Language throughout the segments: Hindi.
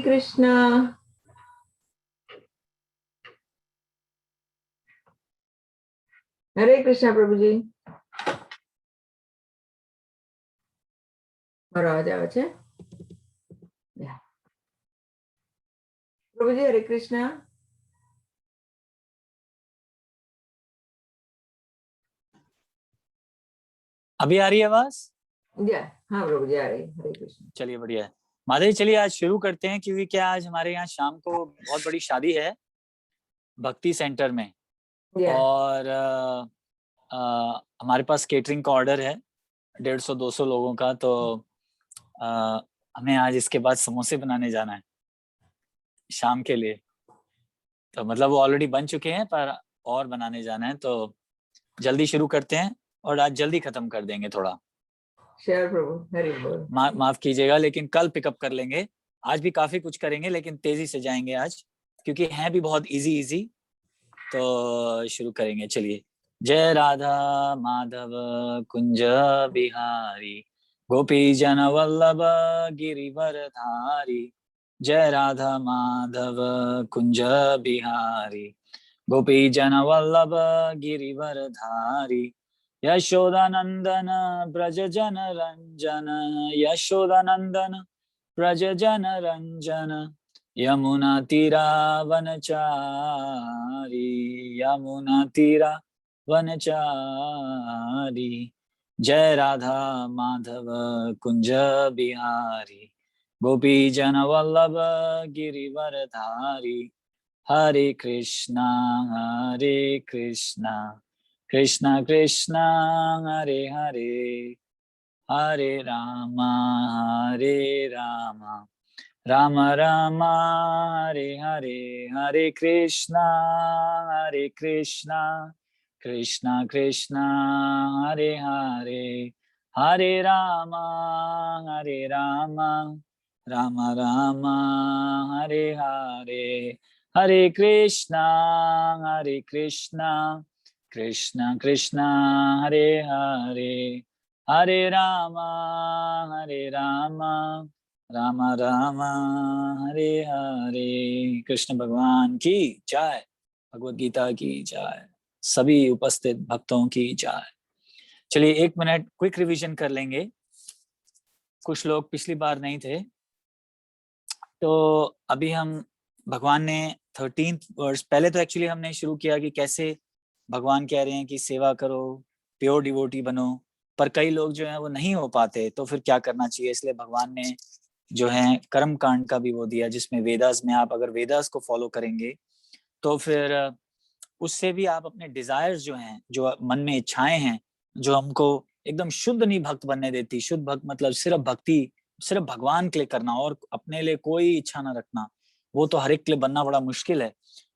कृष्णा। हरे कृष्णा प्रभु जी। મારો અવાજ આવે છે? પ્રભુ जी हरे कृष्णा। अभी आ रही है आवाज? हाँ प्रभु जी आ रही है। हरे कृष्णा। चलिए बढ़िया है। माधवी चलिए आज शुरू करते हैं, क्योंकि क्या आज हमारे यहाँ शाम को बहुत बड़ी शादी है भक्ति सेंटर में। और हमारे पास केटरिंग का ऑर्डर है 150-200 लोगों का। तो हमें आज इसके बाद समोसे बनाने जाना है शाम के लिए। तो मतलब वो ऑलरेडी बन चुके हैं पर और बनाने जाना है। तो जल्दी शुरू करते हैं और आज जल्दी खत्म कर देंगे थोड़ा। शेयर प्रभु हरि बोल। माफ कीजिएगा, लेकिन कल पिकअप कर लेंगे। आज भी काफी कुछ करेंगे लेकिन तेजी से जाएंगे आज, क्योंकि हैं भी बहुत इजी इजी। तो शुरू करेंगे। चलिए। जय राधा माधव कुंज बिहारी, गोपी जन वल्लभ गिरिवर धारी। जय राधा माधव कुंज बिहारी, गोपी जन वल्लभ गिरिवर धारी। यशोदानंदन ब्रज जन रंजन, यशोदानंदन ब्रज जन रंजन। यमुना तीरा वनचारी, यमुना तीरा वनचारी। जय राधा माधव कुंज बिहारी, गोपी जन वल्लभ गिरिवर धारी। हरे कृष्णा कृष्णा कृष्णा हरे हरे, हरे राम राम राम हरे हरे। हरे कृष्णा कृष्णा कृष्णा हरे हरे, हरे राम राम राम हरे हरे। हरे कृष्णा कृष्णा कृष्णा हरे हरे, हरे राम राम राम हरे हरे। कृष्ण भगवान की जय, भगवद गीता की जय, सभी उपस्थित भक्तों की जय। चलिए 1 मिनट क्विक रिवीजन कर लेंगे। कुछ लोग पिछली बार नहीं थे। तो अभी हम भगवान ने 13th वर्ष, पहले तो एक्चुअली हमने शुरू किया कि कैसे भगवान कह रहे हैं कि सेवा करो, प्योर डिवोटी बनो। पर कई लोग जो है वो नहीं हो पाते, तो फिर क्या करना चाहिए। इसलिए भगवान ने जो है कर्म कांड का भी वो दिया, जिसमें वेदास में आप अगर वेदास को फॉलो करेंगे तो फिर उससे भी आप अपने डिजायर्स जो हैं, जो मन में इच्छाएं हैं, जो हमको एकदम शुद्ध नहीं भक्त बनने देती। शुद्ध भक्त मतलब सिर्फ भक्ति, सिर्फ भगवान के लिए करना और अपने लिए कोई इच्छा ना रखना। वो तो हर एक के लिए बनना बड़ा मुश्किल है।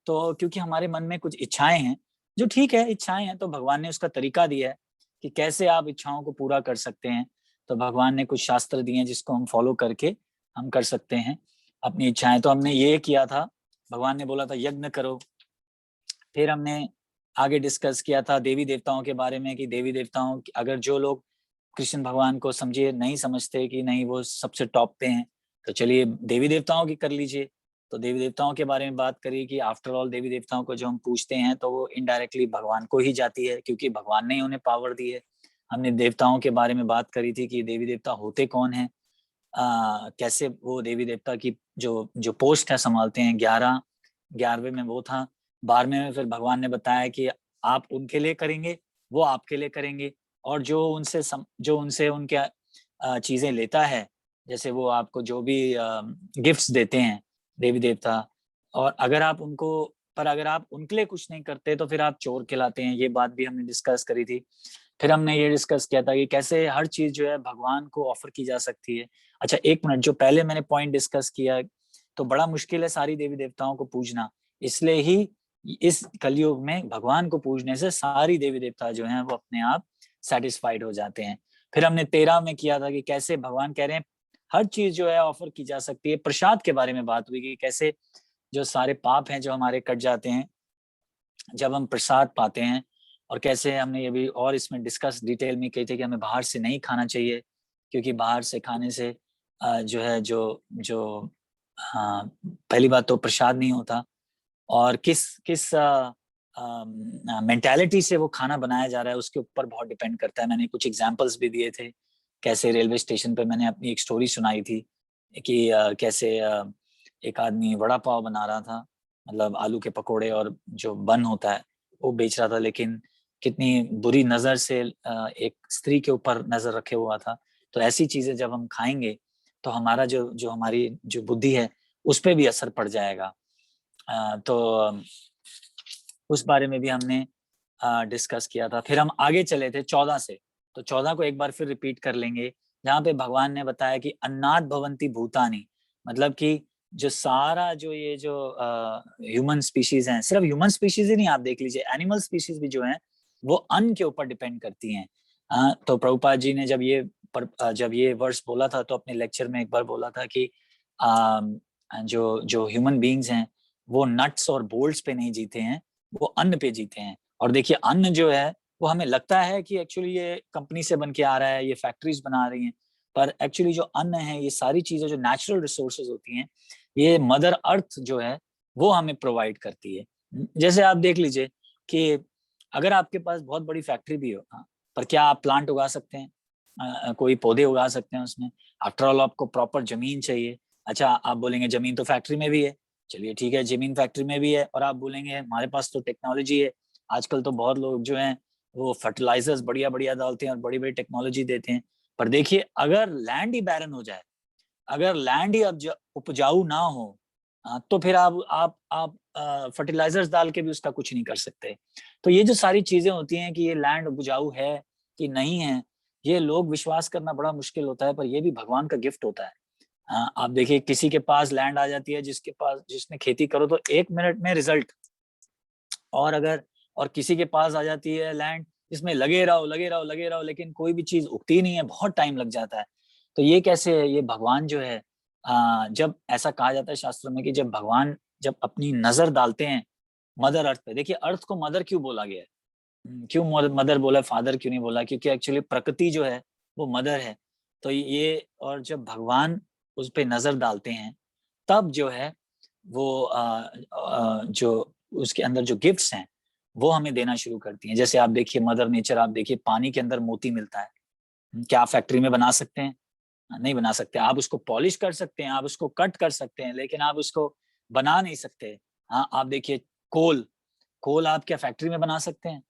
तो क्योंकि हमारे मन में कुछ इच्छाएं हैं, जो ठीक है इच्छाएं हैं, तो भगवान ने उसका तरीका दिया है कि कैसे आप इच्छाओं को पूरा कर सकते हैं। तो भगवान ने कुछ शास्त्र दिए हैं जिसको हम फॉलो करके हम कर सकते हैं अपनी इच्छाएं। तो हमने ये किया था, भगवान ने बोला था यज्ञ करो। फिर हमने आगे डिस्कस किया था देवी देवताओं के बारे में, कि देवी देवताओं, अगर जो लोग कृष्ण भगवान को समझिए नहीं समझते कि नहीं वो सबसे टॉप पे हैं, तो चलिए देवी देवताओं की कर लीजिए। तो देवी देवताओं के बारे में बात करी कि आफ्टर ऑल देवी देवताओं को जो हम पूछते हैं तो वो इनडायरेक्टली भगवान को ही जाती है, क्योंकि भगवान ने उन्हें पावर दी है। हमने देवताओं के बारे में बात करी थी कि देवी देवता होते कौन है, कैसे वो देवी देवता की जो जो पोस्ट है संभालते हैं। 11वें में वो था, 12वें में फिर भगवान ने बताया कि आप उनके लिए करेंगे, वो आपके लिए करेंगे। और जो उनसे उनके चीजें लेता है, जैसे वो आपको जो भी गिफ्ट्स देते हैं देवी देवता, और अगर आप उनके लिए कुछ नहीं करते तो फिर आप चोर कहलाते हैं। ये बात भी हमने डिस्कस करी थी। फिर हमने ये डिस्कस किया था कि कैसे हर चीज जो है भगवान को ऑफर की जा सकती है। अच्छा 1 मिनट, जो पहले मैंने पॉइंट डिस्कस किया, तो बड़ा मुश्किल है सारी देवी देवताओं को पूजना। इसलिए ही इस कलयुग में भगवान को पूजने से सारी देवी देवता जो हैं वो अपने आप सेटिस्फाइड हो जाते हैं। फिर हमने 13 में किया था कि कैसे भगवान कह रहे हैं हर चीज जो है ऑफर की जा सकती है। प्रसाद के बारे में बात हुई कि कैसे जो सारे पाप हैं जो हमारे कट जाते हैं जब हम प्रसाद पाते हैं। और कैसे हमने ये भी और इसमें डिस्कस डिटेल में की थी कि हमें बाहर से नहीं खाना चाहिए, क्योंकि बाहर से खाने से जो है जो जो पहली बात तो प्रसाद नहीं होता, और किस किस मेंटालिटी से वो खाना बनाया जा रहा है उसके ऊपर बहुत डिपेंड करता है। मैंने कुछ एग्जांपल्स भी दिए थे, कैसे रेलवे स्टेशन पे मैंने अपनी एक स्टोरी सुनाई थी कि कैसे एक आदमी वड़ा पाव बना रहा था, मतलब आलू के पकोड़े और जो बन होता है वो बेच रहा था, लेकिन कितनी बुरी नजर से एक स्त्री के ऊपर नजर रखे हुआ था। तो ऐसी चीजें जब हम खाएंगे तो हमारा जो जो हमारी जो बुद्धि है उस पर भी असर पड़ जाएगा। तो उस बारे में भी हमने डिस्कस किया था। फिर हम आगे चले थे 14 से, तो 14 को एक बार फिर रिपीट कर लेंगे, जहाँ पे भगवान ने बताया कि अन्नाद भवंती भूतानी, मतलब कि जो सारा जो ये जो ह्यूमन स्पीशीज हैं, सिर्फ ह्यूमन स्पीशीज ही नहीं, आप देख लीजिए एनिमल स्पीशीज भी जो हैं वो अन्न के ऊपर डिपेंड करती हैं। तो प्रभुपाद जी ने जब ये वर्स बोला था तो अपने लेक्चर में एक बार बोला था कि जो जो ह्यूमन बीइंग्स हैं वो नट्स और बोल्ट्स पे नहीं जीते हैं, वो अन्न पे जीते हैं। और देखिए अन्न जो है वो हमें लगता है कि एक्चुअली ये कंपनी से बन के आ रहा है, ये फैक्ट्रीज बना रही हैं, पर एक्चुअली जो अन्न है, ये सारी चीजें जो नेचुरल रिसोर्सेज होती हैं, ये मदर अर्थ जो है वो हमें प्रोवाइड करती है। जैसे आप देख लीजिए कि अगर आपके पास बहुत बड़ी फैक्ट्री भी हो, पर क्या आप प्लांट उगा सकते हैं? कोई पौधे उगा सकते हैं उसमें? आफ्टर ऑल आपको प्रॉपर जमीन चाहिए। अच्छा, आप बोलेंगे जमीन तो फैक्ट्री में भी है, चलिए ठीक है, जमीन फैक्ट्री में भी है, और आप बोलेंगे हमारे पास तो टेक्नोलॉजी है, आजकल तो बहुत लोग जो हैं वो फर्टिलाइजर्स बढ़िया बढ़िया डालते हैं और बड़ी बड़ी टेक्नोलॉजी देते हैं। पर देखिए अगर लैंड ही बैरन हो जाए, अगर लैंड ही अब उपजाऊ ना हो, तो फिर आप फर्टिलाइजर्स डाल के भी उसका कुछ नहीं कर सकते। तो ये जो सारी चीजें होती हैं कि ये लैंड उपजाऊ है कि नहीं है, ये लोग विश्वास करना बड़ा मुश्किल होता है, पर ये भी भगवान का गिफ्ट होता है। आप देखिए किसी के पास लैंड आ जाती है, जिसने खेती करो तो 1 मिनट में रिजल्ट, और किसी के पास आ जाती है लैंड जिसमें लगे रहो लगे रहो लगे रहो, लेकिन कोई भी चीज उगती नहीं है, बहुत टाइम लग जाता है। तो ये कैसे है? ये भगवान जो है, जब ऐसा कहा जाता है शास्त्रों में कि जब भगवान जब अपनी नजर डालते हैं मदर अर्थ पे, देखिए अर्थ को मदर क्यों बोला गया है? क्यों मदर बोला, फादर क्यों नहीं बोला? क्योंकि एक्चुअली प्रकृति जो है वो मदर है। तो ये, और जब भगवान उस पे नजर डालते हैं तब जो है वो जो उसके अंदर जो गिफ्ट्स हैं वो हमें देना शुरू करती हैं। जैसे आप देखिए मदर नेचर, आप देखिए पानी के अंदर मोती मिलता है, क्या आप फैक्ट्री में बना सकते हैं? नहीं बना सकते। आप उसको पॉलिश कर सकते हैं, आप उसको कट कर सकते हैं, लेकिन आप उसको बना नहीं सकते। हाँ, आप देखिए कोल, कोल आप क्या फैक्ट्री में बना सकते हैं?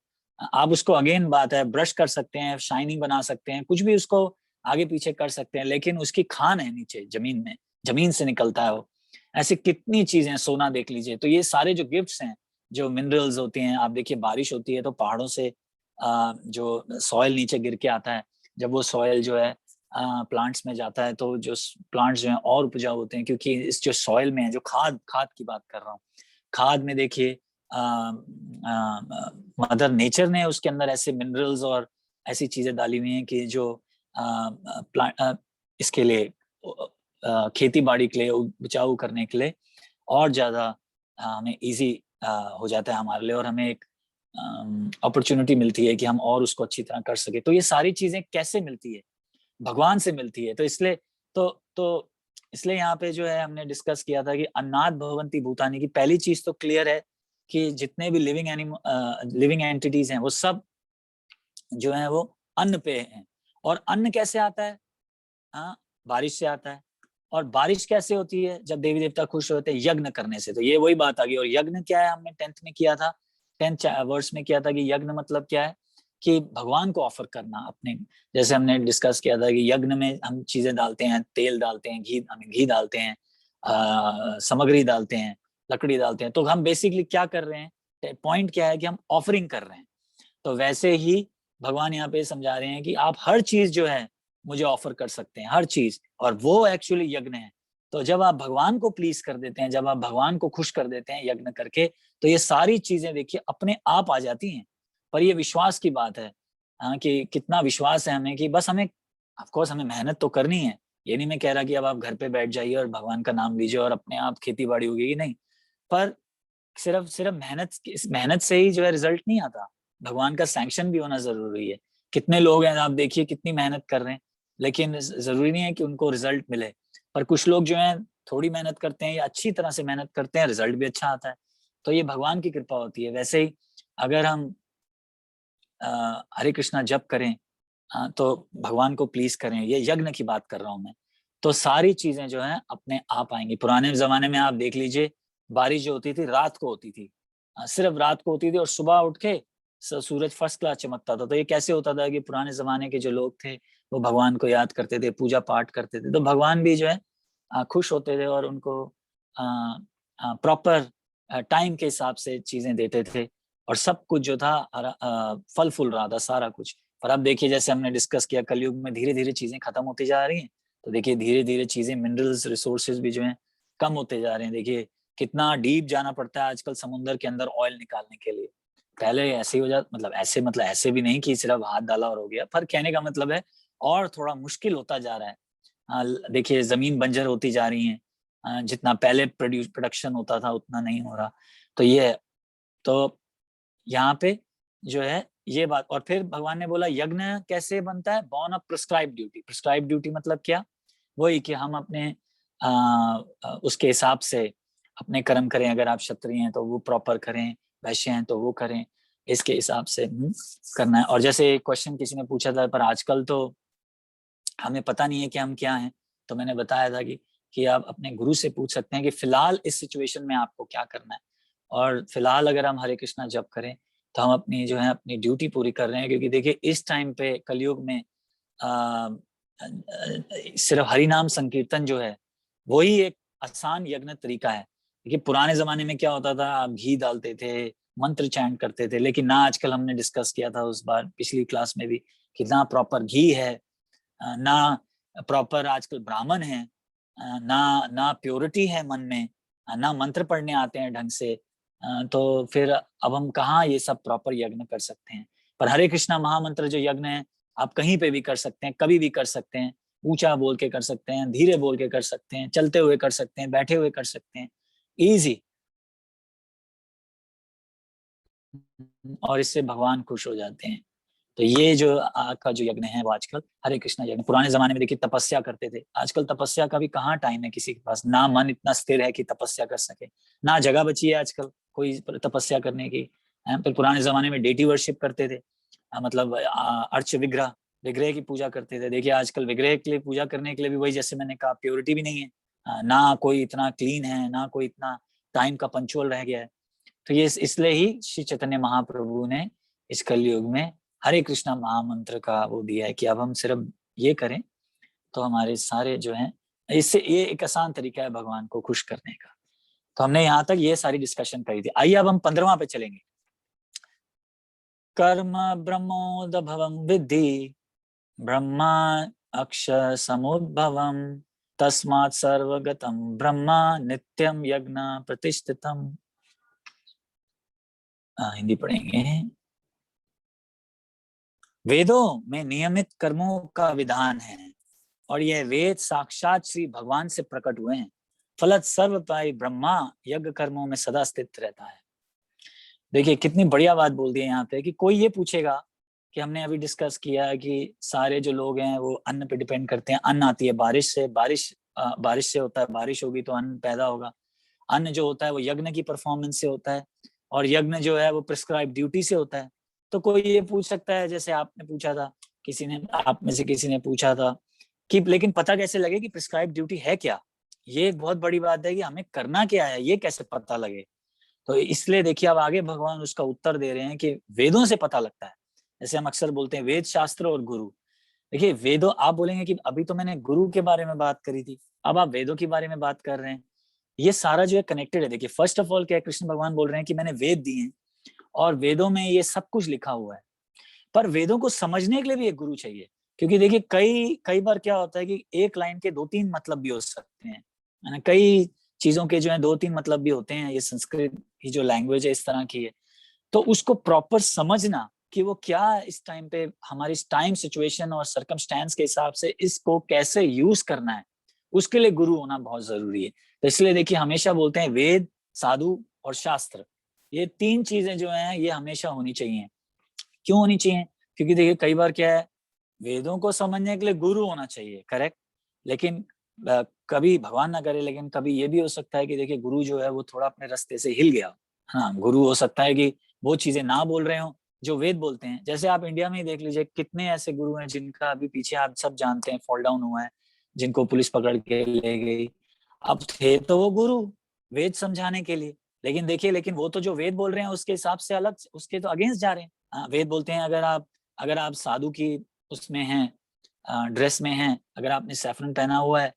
आप उसको, अगेन बात है, ब्रश कर सकते हैं, शाइनिंग बना सकते हैं, कुछ भी उसको आगे पीछे कर सकते हैं, लेकिन उसकी खान है नीचे जमीन में, जमीन से निकलता है वो। ऐसी कितनी चीजें, सोना देख लीजिए। तो ये सारे जो गिफ्ट्स हैं, जो मिनरल्स होते हैं, आप देखिए बारिश होती है तो पहाड़ों से जो सॉइल नीचे गिर के आता है, जब वो सॉइल जो है प्लांट्स में जाता है तो जो प्लांट्स जो हैं और उपजाऊ होते हैं, क्योंकि इस जो सॉइल में है, जो खाद खाद की बात कर रहा हूँ, खाद में देखिए मदर नेचर ने उसके अंदर ऐसे मिनरल्स और ऐसी चीजें डाली हुई हैं कि जो प्लांट इसके लिए खेती बाड़ी के लिए, उपजाऊ करने के लिए और ज्यादा हमें इजी हो जाता है हमारे लिए, और हमें एक अपॉर्चुनिटी मिलती है कि हम और उसको अच्छी तरह कर सके। तो ये सारी चीजें कैसे मिलती है? भगवान से मिलती है। तो इसलिए तो इसलिए यहाँ पे जो है हमने डिस्कस किया था कि अन्नाद भवंती भूतानी की पहली चीज तो क्लियर है कि जितने भी लिविंग एंटिटीज हैं वो सब जो है वो अन्न पे हैं। और अन्न कैसे आता है? हाँ, बारिश से आता है। और बारिश कैसे होती है? जब देवी देवता खुश होते हैं यज्ञ करने से। तो ये वही बात आ गई। और यज्ञ क्या है? हमने 10th में किया था, 10th वर्स में किया था कि यज्ञ मतलब क्या है, कि भगवान को ऑफर करना अपने। जैसे हमने डिस्कस किया था कि यज्ञ में हम चीजें डालते हैं, तेल डालते हैं, घी डालते हैं, सामग्री डालते हैं, लकड़ी डालते हैं। तो हम बेसिकली क्या कर रहे हैं? पॉइंट क्या है कि हम ऑफरिंग कर रहे हैं। तो वैसे ही भगवान यहाँ पे समझा रहे हैं कि आप हर चीज जो है मुझे ऑफर कर सकते हैं, हर चीज, और वो एक्चुअली यज्ञ है। तो जब आप भगवान को प्लीज कर देते हैं, जब आप भगवान को खुश कर देते हैं यज्ञ करके, तो ये सारी चीजें देखिए अपने आप आ जाती हैं। पर ये विश्वास की बात है, हाँ, कि कितना विश्वास है हमें, कि बस हमें, ऑफ कोर्स हमें मेहनत तो करनी है। ये नहीं मैं कह रहा कि अब आप घर पे बैठ जाइए और भगवान का नाम लीजिए और अपने आप खेती बाड़ी उगेगी, नहीं। पर सिर्फ सिर्फ मेहनत से ही जो है रिजल्ट नहीं आता, भगवान का सैंक्शन भी होना जरूरी है। कितने लोग हैं, आप देखिए कितनी मेहनत कर रहे हैं, लेकिन जरूरी नहीं है कि उनको रिजल्ट मिले। पर कुछ लोग जो हैं थोड़ी मेहनत करते हैं या अच्छी तरह से मेहनत करते हैं, रिजल्ट भी अच्छा आता है। तो ये भगवान की कृपा होती है। वैसे ही अगर हम हरे कृष्णा जप करें, तो भगवान को प्लीज करें, ये यज्ञ की बात कर रहा हूं मैं, तो सारी चीजें जो है अपने आप आएंगी। पुराने जमाने में आप देख लीजिए, बारिश जो होती थी रात को होती थी, सिर्फ रात को होती थी, और सुबह उठ के सूरज फर्स्ट क्लास चमकता था। तो ये कैसे होता था कि पुराने जमाने के जो लोग थे वो भगवान को याद करते थे, पूजा पाठ करते थे, तो भगवान भी जो है खुश होते थे और उनको प्रॉपर टाइम के हिसाब से चीजें देते थे, और सब कुछ जो था फल फूल रहा था सारा कुछ। पर अब देखिए, जैसे हमने डिस्कस किया, कलयुग में धीरे धीरे चीजें खत्म होती जा रही हैं। तो देखिए धीरे धीरे चीजें, मिनरल्स, रिसोर्सेज भी जो है कम होते जा रहे हैं। देखिए कितना डीप जाना पड़ता है आजकल समुद्र के अंदर ऑयल निकालने के लिए। पहले ऐसे ही हो जाता, मतलब ऐसे भी नहीं कि सिर्फ हाथ डाला और हो गया, पर कहने का मतलब है और थोड़ा मुश्किल होता जा रहा है। देखिए जमीन बंजर होती जा रही है, जितना पहले प्रोडक्शन होता था उतना नहीं हो रहा। तो ये, तो यहाँ पे जो है ये बात। और फिर भगवान ने बोला यज्ञ कैसे बनता है, born of prescribe duty. Prescribe duty मतलब क्या, वही कि हम अपने उसके हिसाब से अपने कर्म करें। अगर आप क्षत्रिय हैं तो वो प्रॉपर करें, वैश्य हैं तो वो करें, इसके हिसाब से करना है। और जैसे क्वेश्चन किसी ने पूछा था, पर आजकल तो हमें पता नहीं है कि हम क्या हैं, तो मैंने बताया था कि आप अपने गुरु से पूछ सकते हैं कि फिलहाल इस सिचुएशन में आपको क्या करना है। और फिलहाल अगर हम हरे कृष्णा जप करें तो हम अपनी जो है अपनी ड्यूटी पूरी कर रहे हैं। क्योंकि देखिए इस टाइम पे कलयुग में सिर्फ हरि नाम संकीर्तन जो है वही एक आसान यज्ञ तरीका है। देखिए पुराने जमाने में क्या होता था, आप घी डालते थे, मंत्र चैंट करते थे, लेकिन ना आजकल हमने डिस्कस किया था उस बार पिछली क्लास में भी कि ना प्रॉपर घी है, ना प्रॉपर आजकल ब्राह्मण है, ना ना प्योरिटी है मन में, ना मंत्र पढ़ने आते हैं ढंग से। तो फिर अब हम कहाँ ये सब प्रॉपर यज्ञ कर सकते हैं। पर हरे कृष्णा महामंत्र जो यज्ञ है, आप कहीं पे भी कर सकते हैं, कभी भी कर सकते हैं। ऊंचा बोल के कर सकते हैं, धीरे बोल के कर सकते हैं, चलते हुए कर सकते हैं, बैठे हुए कर सकते हैं, इजी। और इससे भगवान खुश हो जाते हैं। तो ये जो का जो यज्ञ है वो आजकल हरे कृष्णा यज्ञ। पुराने जमाने में देखिए तपस्या करते थे, आजकल तपस्या का भी कहाँ टाइम है किसी के पास, ना मन इतना स्थिर है कि तपस्या कर सके, ना जगह बची है आजकल कोई तपस्या करने की। फिर पुराने जमाने में डेटी वर्शिप करते थे, मतलब अर्च विग्रह, विग्रह की पूजा करते थे। देखिए आजकल विग्रह के लिए पूजा करने के लिए भी वही, जैसे मैंने कहा, प्योरिटी भी नहीं है, ना कोई इतना क्लीन है, ना कोई इतना टाइम का पंचुअल रह गया है। तो ये इसलिए ही श्री चैतन्य महाप्रभु ने इस कलयुग में हरे कृष्णा महामंत्र का वो दिया है कि अब हम सिर्फ ये करें तो हमारे सारे जो हैं, इससे ये एक आसान तरीका है भगवान को खुश करने का। तो हमने यहाँ तक ये सारी डिस्कशन करी थी। आइए अब हम 15वां पे चलेंगे। कर्म ब्रह्मोद भवम विद्धि, ब्रह्मा अक्षर समुद्भवम, तस्मात् सर्वगतम ब्रह्मा नित्यम यज्ञ प्रतिष्ठितम। हिंदी पढ़ेंगे। वेदों में नियमित कर्मों का विधान है, और यह वेद साक्षात श्री भगवान से प्रकट हुए हैं। फलत सर्वपाई ब्रह्मा यज्ञ कर्मों में सदा स्थित रहता है। देखिए कितनी बढ़िया बात बोल दी है यहाँ पे कि कोई ये पूछेगा कि हमने अभी डिस्कस किया है कि सारे जो लोग हैं वो अन्न पे डिपेंड करते हैं। अन्न आती है बारिश से, बारिश से होता है, बारिश होगी तो अन्न पैदा होगा। अन्न जो होता है वो यज्ञ की परफॉर्मेंस से होता है, और यज्ञ जो है वो प्रिस्क्राइब ड्यूटी से होता है। तो कोई ये पूछ सकता है, जैसे आपने पूछा था, किसी ने, आप में से किसी ने पूछा था कि लेकिन पता कैसे लगे कि प्रिस्क्राइब ड्यूटी है क्या। ये एक बहुत बड़ी बात है कि हमें करना क्या है, ये कैसे पता लगे। तो इसलिए देखिए अब आगे भगवान उसका उत्तर दे रहे हैं कि वेदों से पता लगता है। जैसे हम अक्सर बोलते हैं वेद शास्त्र और गुरु। देखिए वेदों, आप बोलेंगे कि अभी तो मैंने गुरु के बारे में बात करी थी, अब आप वेदों के बारे में बात कर रहे हैं। ये सारा जो है कनेक्टेड है। देखिए फर्स्ट ऑफ ऑल क्या है, कृष्ण भगवान बोल रहे हैं कि मैंने वेद दिए हैं और वेदों में ये सब कुछ लिखा हुआ है, पर वेदों को समझने के लिए भी एक गुरु चाहिए। क्योंकि देखिए कई कई बार क्या होता है कि एक लाइन के 2-3 मतलब भी हो सकते हैं, है ना। कई चीजों के जो है 2-3 मतलब भी होते हैं। ये संस्कृत की जो लैंग्वेज है इस तरह की है, तो उसको प्रॉपर समझना कि वो क्या इस टाइम पे हमारी टाइम सिचुएशन और सर्कमस्टेंस के हिसाब से इसको कैसे यूज करना है, उसके लिए गुरु होना बहुत जरूरी है। तो इसलिए देखिए हमेशा बोलते हैं वेद, साधु और शास्त्र, ये 3 चीजें जो हैं ये हमेशा होनी चाहिए। क्यों होनी चाहिए? क्योंकि देखिए कई बार क्या है, वेदों को समझने के लिए गुरु होना चाहिए, करेक्ट, लेकिन कभी भगवान ना करे, लेकिन कभी ये भी हो सकता है कि देखिए गुरु जो है वो थोड़ा अपने रास्ते से हिल गया। हाँ, गुरु हो सकता है कि वो चीजें ना बोल रहे हो जो वेद बोलते हैं। जैसे आप इंडिया में ही देख लीजिए, कितने ऐसे गुरु हैं जिनका अभी पीछे आप सब जानते हैं फॉल डाउन हुआ है, जिनको पुलिस पकड़ के ले गई। अब थे तो वो गुरु वेद समझाने के लिए, लेकिन देखिए, लेकिन वो तो जो वेद बोल रहे हैं उसके हिसाब से अलग, उसके तो अगेंस्ट जा रहे हैं। हाँ, वेद बोलते हैं अगर आप साधु की उसमें हैं, ड्रेस में हैं, अगर आपने सैफरन पहना हुआ है,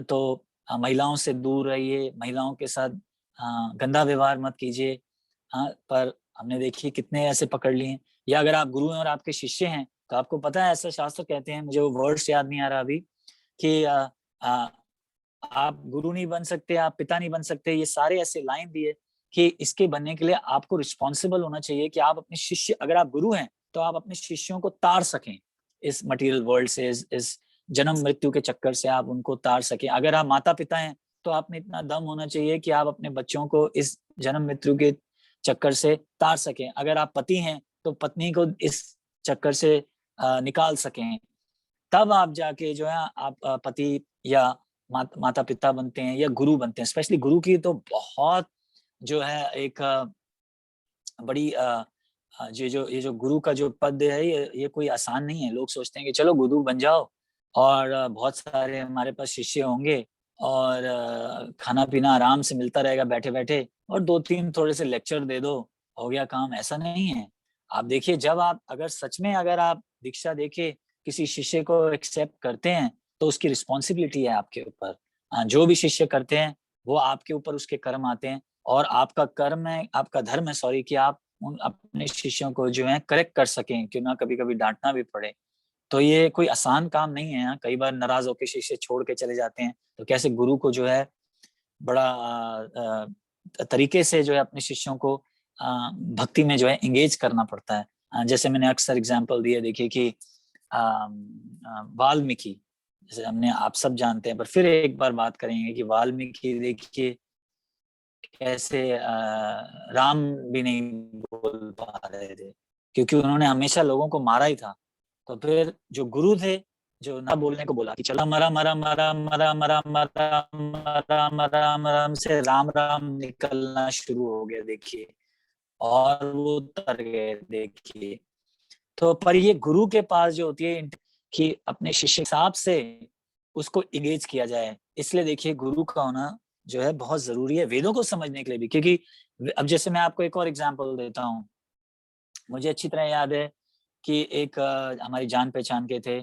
तो महिलाओं से दूर रहिए, महिलाओं के साथ गंदा व्यवहार मत कीजिए। हाँ, पर हमने देखिए कितने ऐसे पकड़ लिए हैं। या अगर आप गुरु हैं और आपके शिष्य हैं, तो आपको पता है ऐसा शास्त्र कहते हैं, मुझे वो वर्ड्स याद नहीं आ रहा अभी, कि आप गुरु नहीं बन सकते, आप पिता नहीं बन सकते। ये सारे ऐसे लाइन दिए कि इसके बनने के लिए आपको रिस्पॉन्सिबल होना चाहिए कि आप अपने शिष्य, अगर आप गुरु हैं तो आप अपने शिष्यों को तार सकें इस मटेरियल वर्ल्ड से, इस जन्म मृत्यु के चक्कर से आप उनको तार सकें। अगर आप माता पिता हैं तो आप में इतना दम होना चाहिए कि आप अपने बच्चों को इस जन्म मृत्यु के चक्कर से तार सकें। अगर आप पति हैं तो पत्नी को इस चक्कर से निकाल सकें। तब आप जाके जो है आप पति या माता पिता बनते हैं या गुरु बनते हैं। स्पेशली गुरु की तो बहुत जो है एक बड़ी ये जो गुरु का जो पद है, ये कोई आसान नहीं है। लोग सोचते हैं कि चलो गुरु बन जाओ और बहुत सारे हमारे पास शिष्य होंगे और खाना पीना आराम से मिलता रहेगा बैठे बैठे, और 2-3 थोड़े से लेक्चर दे दो, हो गया काम। ऐसा नहीं है। आप देखिए, जब आप अगर सच में अगर आप दीक्षा देके किसी शिष्य को एक्सेप्ट करते हैं तो उसकी रिस्पॉन्सिबिलिटी है आपके ऊपर। जो भी शिष्य करते हैं वो आपके ऊपर उसके कर्म आते हैं, और आपका कर्म है, आपका धर्म है, सॉरी, कि आप उन अपने शिष्यों को जो है करेक्ट कर सकें, क्यों ना कभी कभी डांटना भी पड़े। तो ये कोई आसान काम नहीं है। कई बार नाराज होकर शिष्य छोड़ के चले जाते हैं, तो कैसे गुरु को जो है बड़ा तरीके से जो है अपने शिष्यों को भक्ति में जो है एंगेज करना पड़ता है। जैसे मैंने अक्सर एग्जांपल दिया, देखिए कि वाल्मीकि, जैसे हमने आप सब जानते हैं, पर फिर एक बार बात करेंगे कि वाल्मीकि देखिए कैसे राम भी नहीं बोल पा रहे थे, क्योंकि उन्होंने हमेशा लोगों को मारा ही था। तो फिर जो गुरु थे, जो ना बोलने को बोला कि चला मरा मरा मरा मरा मरा मरा मरा मरा मरा से राम राम निकलना शुरू हो गया, देखिए, और वो उतर गए, देखिए। तो पर ये गुरु के पास जो होती है कि अपने शिष्य हिसाब से उसको इंगेज किया जाए, इसलिए देखिए गुरु का होना जो है बहुत जरूरी है वेदों को समझने के लिए भी। क्योंकि अब जैसे मैं आपको एक और एग्जांपल देता हूँ, मुझे अच्छी तरह याद है कि एक हमारी जान पहचान के थे,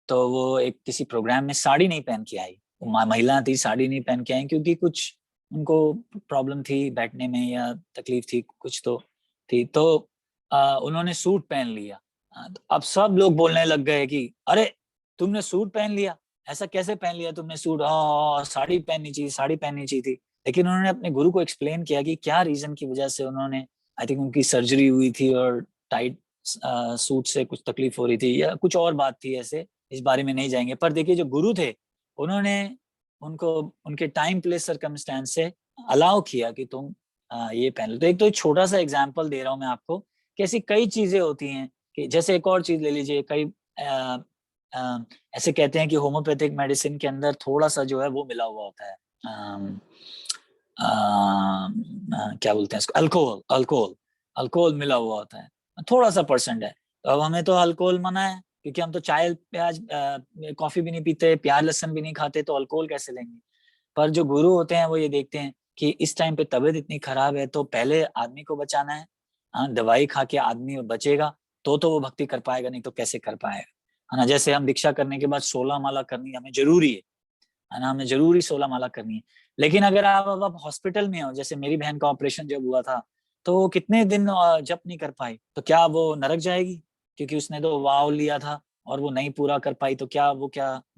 तो वो एक किसी प्रोग्राम में साड़ी नहीं पहन के आई। महिला थी, साड़ी नहीं पहन के आई क्योंकि कुछ उनको प्रॉब्लम थी बैठने में या तकलीफ थी, कुछ तो थी। तो उन्होंने सूट पहन लिया। तो अब सब लोग बोलने लग गए कि अरे तुमने सूट पहन लिया, ऐसा कैसे पहन लिया तुमने सूट, साड़ी पहननी चाहिए, साड़ी पहननी चाहिए थी। लेकिन उन्होंने अपने गुरु को एक्सप्लेन किया कि क्या रीजन की वजह से उन्होंने, आई थिंक उनकी सर्जरी हुई थी और टाइट सूट से कुछ तकलीफ हो रही थी या कुछ और बात थी, ऐसे इस बारे में नहीं जाएंगे। पर देखिए जो गुरु थे उन्होंने उनको उनके टाइम प्लेस सर्कमस्टेंस से अलाउ किया कि तुम ये पहन लो। तो एक तो छोटा सा एग्जांपल दे रहा हूँ मैं आपको कि ऐसी कई चीजें होती हैं। कि जैसे एक और चीज ले लीजिए, कई ऐसे कहते हैं कि होम्योपैथिक मेडिसिन के अंदर थोड़ा सा जो है वो मिला हुआ होता है, क्या बोलते हैं इसको, अल्कोहल, अल्कोहल, अल्कोहल मिला हुआ होता है, थोड़ा सा परसेंट है। तो अब हमें तो अल्कोहल मना है, क्योंकि हम तो चाय प्याज कॉफी भी नहीं पीते, प्याज लहसुन भी नहीं खाते, तो अल्कोहल कैसे लेंगे। पर जो गुरु होते हैं वो ये देखते हैं कि इस टाइम पे तबीयत इतनी खराब है, तो पहले आदमी को बचाना है। दवाई खा के आदमी बचेगा तो वो भक्ति कर पाएगा, नहीं तो कैसे कर पाएगा, है ना। जैसे हम दीक्षा करने के बाद 16 माला करनी हमें जरूरी है ना, हमें जरूरी 16 माला करनी है। लेकिन अगर आप हॉस्पिटल में हो, जैसे मेरी बहन का ऑपरेशन जब हुआ था, तो वो कितने दिन जप नहीं कर पाई, तो क्या वो नरक जाएगी? क्योंकि उसने तो वाव लिया था और वो नहीं पूरा कर पाई, तो क्या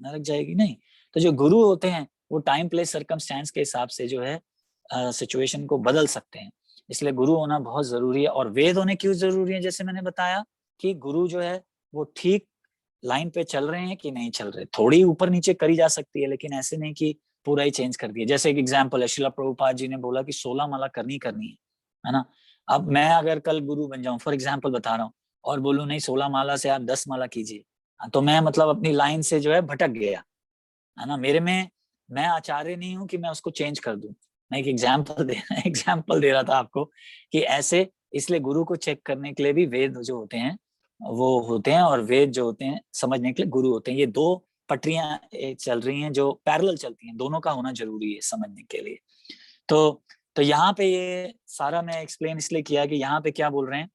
नरक जाएगी? नहीं। तो जो गुरु होते हैं वो टाइम प्लेस सर्कमस्टेंस के हिसाब से जो है सिचुएशन को बदल सकते हैं। इसलिए गुरु होना बहुत जरूरी है। और वेद होने क्यों जरूरी है, जैसे मैंने बताया कि गुरु जो है वो ठीक लाइन पे चल रहे हैं कि नहीं चल रहे। थोड़ी ऊपर नीचे करी जा सकती है, लेकिन ऐसे नहीं कि पूरा ही चेंज कर दिया। जैसे एक एग्जांपल है, शिला प्रभुपाद जी ने बोला कि 16 माला करनी है ना। अब मैं अगर कल गुरु बन जाऊं, फॉर एग्जांपल बता रहा हूँ, और बोलूं नहीं 16 माला से आप 10 माला कीजिए, तो मैं मतलब अपनी लाइन से जो है भटक गया। है ना। मेरे में, मैं आचार्य नहीं हूं कि मैं उसको चेंज कर दूं। मैं एक एग्जाम्पल दे रहा था आपको कि ऐसे, इसलिए गुरु को चेक करने के लिए भी वेद जो होते हैं वो होते हैं, और वेद जो होते हैं समझने के लिए गुरु होते हैं। ये दो पटरियां चल रही हैं जो पैरेलल चलती हैं, दोनों का होना जरूरी है समझने के लिए। तो यहाँ पे ये सारा मैं एक्सप्लेन इसलिए किया कि यहाँ पे क्या बोल रहे हैं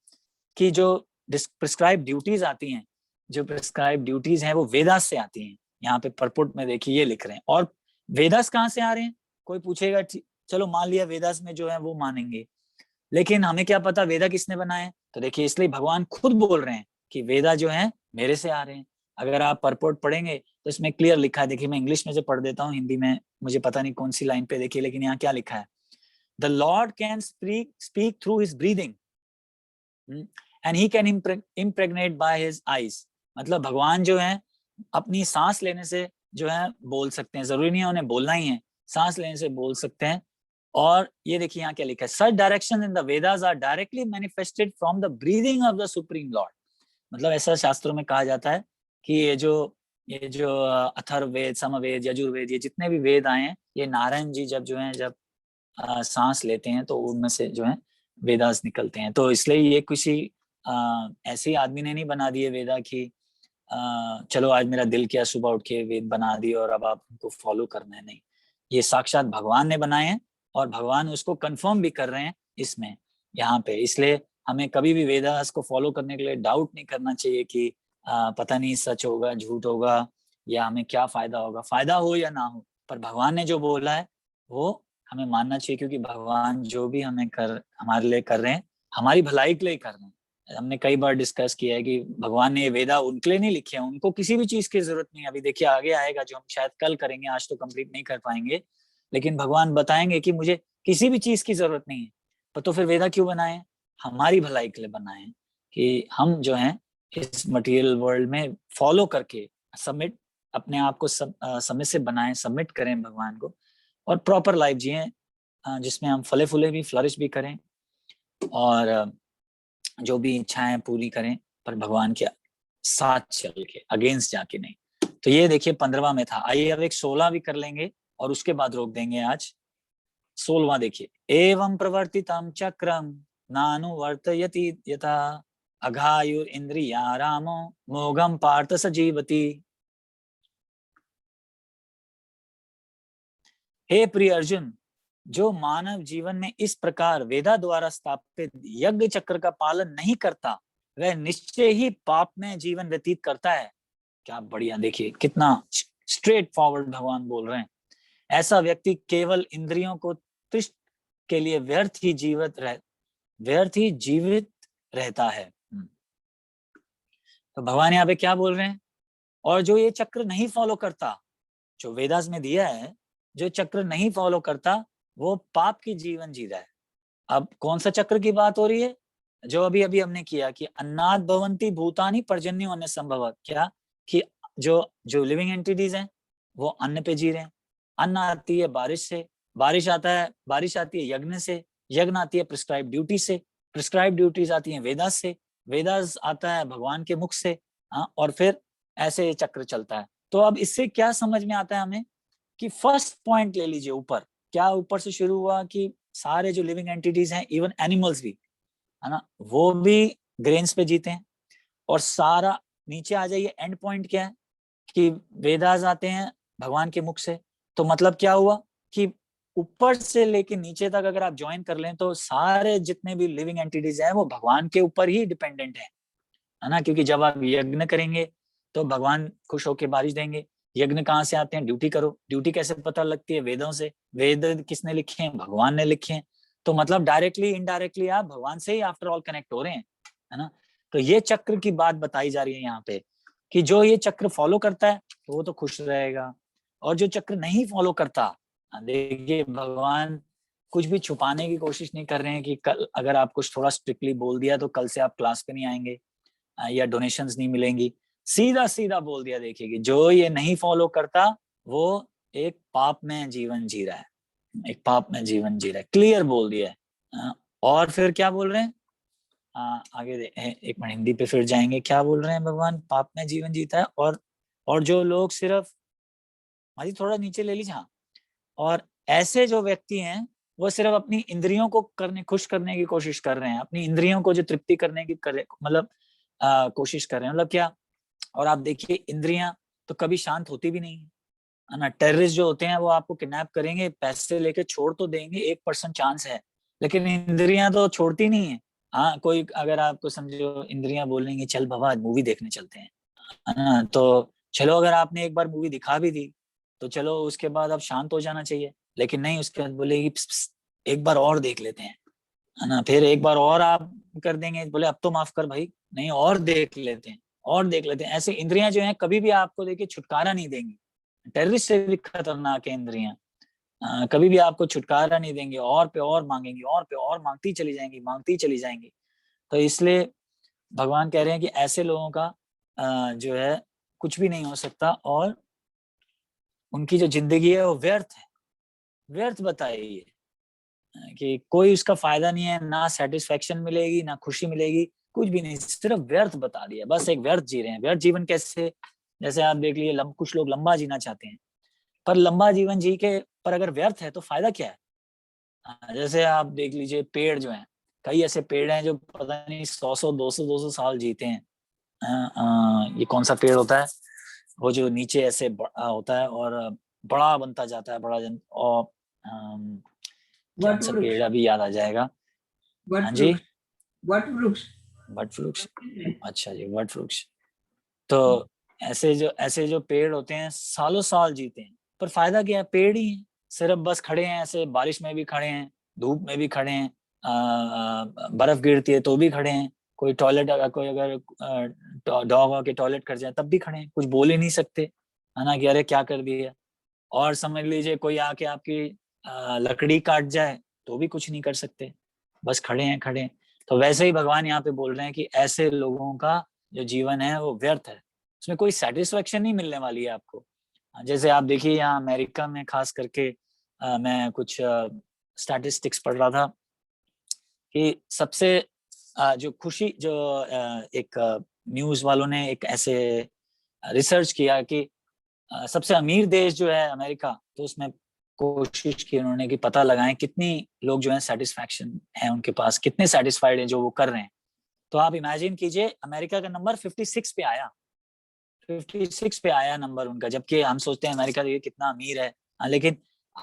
कि जो प्रिस्क्राइब ड्यूटीज आती हैं, जो प्रिस्क्राइब ड्यूटीज हैं वो वेदास से आती हैं। यहाँ पे परपुट में देखिए ये लिख रहे हैं। और वेदास कहाँ से आ रहे हैं? कोई पूछेगा, चलो मान लिया वेदास में जो है वो मानेंगे, लेकिन हमें क्या पता वेदा किसने बनाए? तो देखिए इसलिए भगवान खुद बोल रहे हैं कि वेदा जो है मेरे से आ रहे हैं। अगर आप परपोर्ट पढ़ेंगे तो इसमें क्लियर लिखा है, देखिए मैं इंग्लिश में से पढ़ देता हूँ, हिंदी में मुझे पता नहीं कौन सी लाइन पे देखिए, लेकिन यहाँ क्या लिखा है, the Lord can speak through his breathing and he can impregnate by his eyes. मतलब भगवान जो है अपनी सांस लेने से जो है बोल सकते हैं, जरूरी नहीं है उन्हें बोलना ही है, सांस लेने से बोल सकते हैं। और ये देखिए यहाँ क्या लिखा है, such direction in the Vedas are directly manifested from the breathing of the supreme lord. मतलब ऐसा शास्त्रों में कहा जाता है कि ये जो अथर्ववेद, समवेद, यजुर्वेद, ये जितने भी वेद आए हैं, ये नारायण जी जब सांस लेते हैं तो उनमें से जो है वेदास निकलते हैं। तो इसलिए ये किसी ऐसे आदमी ने नहीं बना दिए वेदा की चलो आज मेरा दिल किया सुबह उठ के वेद बना दिए और अब आप उनको फॉलो करना है, नहीं। ये साक्षात भगवान ने बनाए हैं और भगवान उसको कंफर्म भी कर रहे हैं इसमें, यहाँ पे। इसलिए हमें कभी भी वेदास को फॉलो करने के लिए डाउट नहीं करना चाहिए कि पता नहीं सच होगा झूठ होगा या हमें क्या फायदा होगा। फायदा हो या ना हो, पर भगवान ने जो बोला है वो हमें मानना चाहिए, क्योंकि भगवान जो भी हमारे लिए कर रहे हैं, हमारी भलाई के लिए कर रहे हैं। हमने कई बार डिस्कस किया है कि भगवान ने वेदा उनके लिए नहीं लिखे हैं, उनको किसी भी चीज की जरूरत नहीं है। अभी देखिए आगे आएगा जो हम शायद कल करेंगे, आज तो कंप्लीट नहीं कर पाएंगे, लेकिन भगवान बताएंगे कि मुझे किसी भी चीज की जरूरत नहीं है। पर तो फिर वेदा क्यों बनाए? हमारी भलाई के लिए बनाए हैं कि हम जो है इस मटेरियल वर्ल्ड में फॉलो करके सबमिट अपने आप को समय से बनाएं, सबमिट करें भगवान को, और प्रॉपर लाइफ जिए जिसमें हम फले फूले भी, फ्लरिश भी करें और जो भी इच्छाएं पूरी करें, पर भगवान के साथ चल के, अगेंस्ट जाके नहीं। तो ये देखिए 15वां में था। आइए अब एक 16 भी कर लेंगे और उसके बाद रोक देंगे आज। 16वां देखिए, एवं प्रवर्तितम चक्रम नानुवर्तयति यथा अघायुर इंद्रिया रामो मोघम पार्थ सजीवती। हे प्रिय अर्जुन, जो मानव जीवन में इस प्रकार वेदा द्वारा स्थापित यज्ञ चक्र का पालन नहीं करता, वह निश्चय ही पाप में जीवन व्यतीत करता है। क्या बढ़िया, देखिए कितना स्ट्रेट फॉरवर्ड भगवान बोल रहे हैं। ऐसा व्यक्ति केवल इंद्रियों को तुष्ट के लिए व्यर्थ ही जीवित रहता है। तो भगवान यहाँ पे क्या बोल रहे हैं? और जो ये चक्र नहीं फॉलो करता, जो वेदास में दिया है, जो चक्र नहीं फॉलो करता वो पाप की जीवन जी रहा है। अब कौन सा चक्र की बात हो रही है? जो अभी अभी हमने किया कि अन्नाद भवंती भूतानि पर्जन्यो अन्य संभव, क्या कि जो जो लिविंग एंटिटीज हैं वो अन्न पे जी रहे हैं। अन्न आती है बारिश से, बारिश आती है यज्ञ से, यज्ञ आती है प्रिस्क्राइब ड्यूटी से, प्रिस्क्राइब ड्यूटीज आती हैं वेदास से, वेदास आता है भगवान के मुख से। और फिर ऐसे ये चक्र चलता है। तो अब इससे क्या समझ में आता है हमें कि फर्स्ट पॉइंट ले लीजिए, ऊपर क्या ऊपर से शुरू हुआ कि सारे जो लिविंग एंटिटीज हैं, इवन एनिमल्स भी, है ना, वो भी ग्रेन्स पे जीते हैं। और सारा नीचे आ जाइए, एंड पॉइंट क्या है कि वेदास आते हैं भगवान के मुख से। तो मतलब क्या हुआ कि ऊपर से लेके नीचे तक अगर आप ज्वाइन कर लें तो सारे जितने भी लिविंग एंटिटीज हैं वो भगवान के ऊपर ही डिपेंडेंट है ना। क्योंकि जब आप यज्ञ करेंगे तो भगवान खुश होकर बारिश देंगे। यज्ञ कहाँ से आते हैं? ड्यूटी करो। ड्यूटी कैसे पता लगती है? वेदों से। वेद किसने लिखे हैं? भगवान ने लिखे हैं। तो मतलब डायरेक्टली इनडायरेक्टली आप भगवान से ही आफ्टर ऑल कनेक्ट हो रहे हैं, है ना। तो ये चक्र की बात बताई जा रही है यहाँ पे कि जो ये चक्र फॉलो करता है तो वो तो खुश रहेगा, और जो चक्र नहीं फॉलो करता, देखिए भगवान कुछ भी छुपाने की कोशिश नहीं कर रहे हैं कि कल अगर आप कुछ थोड़ा स्ट्रिक्टली बोल दिया तो कल से आप क्लास पे नहीं आएंगे या डोनेशंस नहीं मिलेंगी। सीधा सीधा बोल दिया, देखिए कि जो ये नहीं फॉलो करता वो एक पाप में जीवन जी रहा है, एक पाप में जीवन जी रहा है, क्लियर बोल दिया है। और फिर क्या बोल रहे हैं आगे एक मिनट हिंदी पे फिर जाएंगे। क्या बोल रहे हैं भगवान? पाप में जीवन जीता है और जो लोग सिर्फ माजी थोड़ा नीचे ले लीजिए, हाँ। और ऐसे जो व्यक्ति हैं वो सिर्फ अपनी इंद्रियों को खुश करने की कोशिश कर रहे हैं, अपनी इंद्रियों को जो तृप्ति करने की मतलब कोशिश कर रहे हैं, मतलब क्या। और आप देखिए इंद्रियां तो कभी शांत होती भी नहीं है ना। टेररिस्ट जो होते हैं वो आपको किडनैप करेंगे, पैसे लेके छोड़ तो देंगे, 1% चांस है, लेकिन इंद्रियां तो छोड़ती नहीं है। हाँ, कोई अगर आपको समझो इंद्रियां बोलेंगे चल बाबा मूवी देखने चलते हैं, है ना, तो चलो, अगर आपने एक बार मूवी दिखा भी दी तो चलो उसके बाद अब शांत हो जाना चाहिए, लेकिन नहीं, उसके बाद बोलेगी "पिस, पिस, एक बार और देख लेते हैं", है ना। फिर एक बार और आप कर देंगे, बोले अब तो माफ कर भाई, नहीं और देख लेते हैं, और देख लेते हैं। ऐसे इंद्रियां जो हैं कभी भी आपको देखिए छुटकारा नहीं देंगी। टेररिस्ट से भी खतरनाक है इंद्रियां, कभी भी आपको छुटकारा नहीं देंगे, और पे और मांगेंगी, और पे और मांगती चली जाएंगी, मांगती चली जाएंगी। तो इसलिए भगवान कह रहे हैं कि ऐसे लोगों का जो है कुछ भी नहीं हो सकता, और उनकी जो जिंदगी है वो व्यर्थ है, व्यर्थ बताइए, कि कोई उसका फायदा नहीं है, ना सेटिस्फेक्शन मिलेगी, ना खुशी मिलेगी, कुछ भी नहीं, सिर्फ व्यर्थ बता दिया, बस एक व्यर्थ जी रहे हैं। व्यर्थ जीवन कैसे, जैसे आप देख लीजिए कुछ लोग लंबा जीना चाहते हैं, पर लंबा जीवन जी के पर अगर व्यर्थ है तो फायदा क्या है। जैसे आप देख लीजिए पेड़ जो हैं, कई ऐसे पेड़ हैं जो पता नहीं 100 200 साल जीते हैं। ये कौन सा पेड़ होता है, वो जो नीचे ऐसे बड़ा होता है और बड़ा बनता जाता है, बड़ा जन, और कौन वट सा वृक्ष। पेड़ अभी याद आ जाएगा। हाँ वट जी, वृक्ष। वट वृक्ष। वट वृक्ष। अच्छा जी, वट वृक्ष। तो ऐसे जो पेड़ होते हैं सालों साल जीते हैं, पर फायदा क्या है, पेड़ ही है, सिर्फ बस खड़े हैं, ऐसे बारिश में भी खड़े हैं, धूप में भी खड़े हैं, बर्फ गिरती है तो भी खड़े हैं, कोई टॉयलेट कोई अगर डॉग आके टॉयलेट कर जाए तब भी खड़े हैं, कुछ बोल ही नहीं सकते, है ना, कि अरे क्या कर दिया। और समझ लीजिए कोई आके आपकी लकड़ी काट जाए तो भी कुछ नहीं कर सकते, बस खड़े हैं, खड़े हैं। तो वैसे ही भगवान यहाँ पे बोल रहे हैं कि ऐसे लोगों का जो जीवन है वो व्यर्थ है, उसमें कोई सेटिस्फेक्शन नहीं मिलने वाली है आपको। जैसे आप देखिए यहाँ अमेरिका में खास करके मैं कुछ स्टैटिस्टिक्स पढ़ रहा था कि सबसे जो खुशी जो एक न्यूज वालों ने एक ऐसे रिसर्च किया कि सबसे अमीर देश जो है अमेरिका, तो उसमें कोशिश की उन्होंने कि पता लगाएं कितनी लोग जो है सेटिस्फैक्शन है उनके पास, कितने सेटिस्फाइड हैं जो वो कर रहे हैं। तो आप इमेजिन कीजिए अमेरिका का नंबर 56 पे आया, 56 पे आया नंबर उनका, जबकि हम सोचते हैं अमेरिका ये कितना अमीर है। लेकिन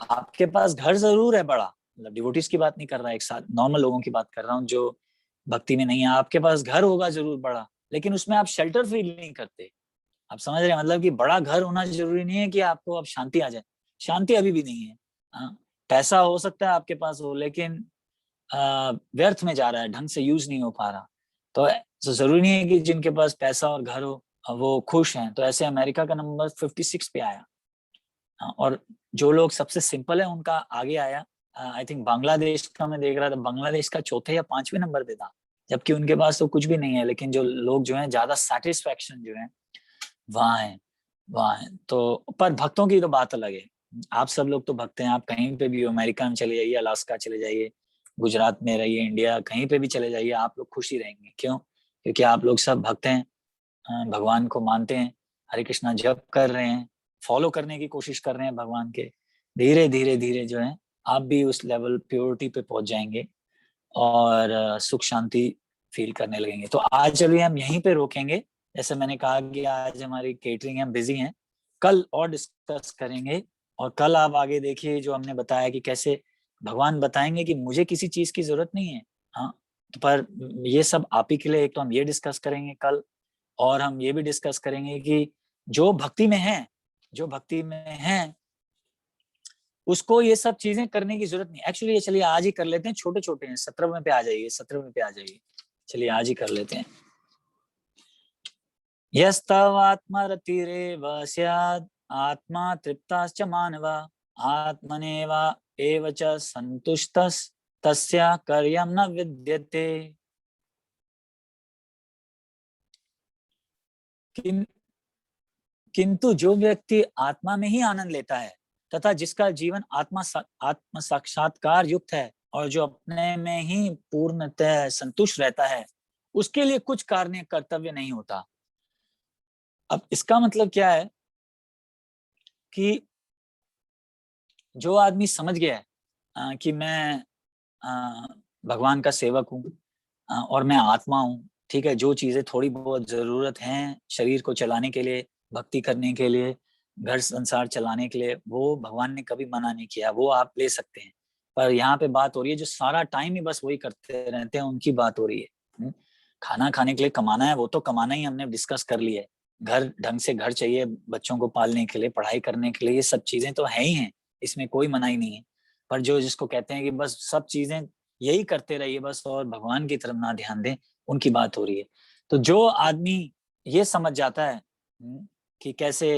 आपके पास घर जरूर है बड़ा, मतलब डिवोटीज की बात नहीं कर रहा, एक साथ नॉर्मल लोगों की बात कर रहा हूँ जो भक्ति में नहीं है। आपके पास घर होगा जरूर बड़ा, लेकिन उसमें आप शेल्टर फील नहीं करते। आप समझ रहे हैं, मतलब कि बड़ा घर होना जरूरी नहीं है कि आपको अब शांति आ जाए, शांति अभी भी नहीं है। हाँ, पैसा हो सकता है आपके पास हो, लेकिन व्यर्थ में जा रहा है, ढंग से यूज नहीं हो पा रहा। तो जरूरी नहीं है कि जिनके पास पैसा और घर हो वो खुश हैं। तो ऐसे अमेरिका का नंबर 56 पे आया। और जो लोग सबसे सिंपल है उनका आगे आया। आई थिंक बांग्लादेश का मैं देख रहा था, बांग्लादेश का चौथे या पांचवें नंबर पे था, जबकि उनके पास तो कुछ भी नहीं है, लेकिन जो लोग जो है ज्यादा सेटिस्फेक्शन जो है वहाँ है, वहाँ है। तो पर भक्तों की तो बात अलग है। आप सब लोग तो भक्त हैं, आप कहीं पे भी हो, अमेरिका में चले जाइए, अलास्का चले जाइए, गुजरात में रहिए, इंडिया कहीं पे भी चले जाइए, आप लोग खुशी रहेंगे। क्यों? क्योंकि आप लोग सब भक्त हैं, भगवान को मानते हैं, हरे कृष्णा जप कर रहे हैं, फॉलो करने की कोशिश कर रहे हैं भगवान के। धीरे धीरे धीरे जो है आप भी उस लेवल प्योरिटी पे पहुंच जाएंगे और सुख शांति फील करने लगेंगे। तो आज चलिए हम यहीं पे रोकेंगे। जैसे मैंने कहा कि आज हमारी केटरिंग हम बिजी हैं, कल और डिस्कस करेंगे। और कल आप आगे देखिए जो हमने बताया कि कैसे भगवान बताएंगे कि मुझे किसी चीज की जरूरत नहीं है। हाँ, पर ये सब आप ही के लिए। एक तो हम ये डिस्कस करेंगे कल, और हम ये भी डिस्कस करेंगे कि जो भक्ति में है, जो भक्ति में है उसको ये सब चीजें करने की जरूरत नहीं। एक्चुअली ये चलिए आज ही कर लेते हैं, छोटे छोटे हैं। 17वें पे आ जाइए, 17वें पे आ जाइए, चलिए आज ही कर लेते हैं। यस्तवात्मरतिरेव स्यात् आत्मा तृप्ताश्च मानव आत्मनेव एव च संतुष्टस् तस्य कार्यं न विद्यते। किंतु जो व्यक्ति आत्मा में ही आनंद लेता है तथा जिसका जीवन आत्म साक्षात्कार युक्त है और जो अपने में ही पूर्णतः संतुष्ट रहता है, उसके लिए कुछ कार्य कर्तव्य नहीं होता। अब इसका मतलब क्या है कि जो आदमी समझ गया है कि मैं भगवान का सेवक हूँ और मैं आत्मा हूँ, ठीक है, जो चीजें थोड़ी बहुत जरूरत हैं शरीर को चलाने के लिए, भक्ति करने के लिए, घर संसार चलाने के लिए, वो भगवान ने कभी मना नहीं किया, वो आप ले सकते हैं। पर यहाँ पे बात हो रही है जो सारा टाइम ही बस वही करते रहते हैं, उनकी बात हो रही है। खाना खाने के लिए कमाना है, वो तो कमाना ही हमने डिस्कस कर लिया है। घर ढंग से घर चाहिए बच्चों को पालने के लिए, पढ़ाई करने के लिए, ये सब चीजें तो है ही हैं, इसमें कोई मनाही नहीं है। पर जो जिसको कहते हैं कि बस सब चीजें यही करते रहिए बस और भगवान की तरफ ना ध्यान दें, उनकी बात हो रही है। तो जो आदमी ये समझ जाता है कि कैसे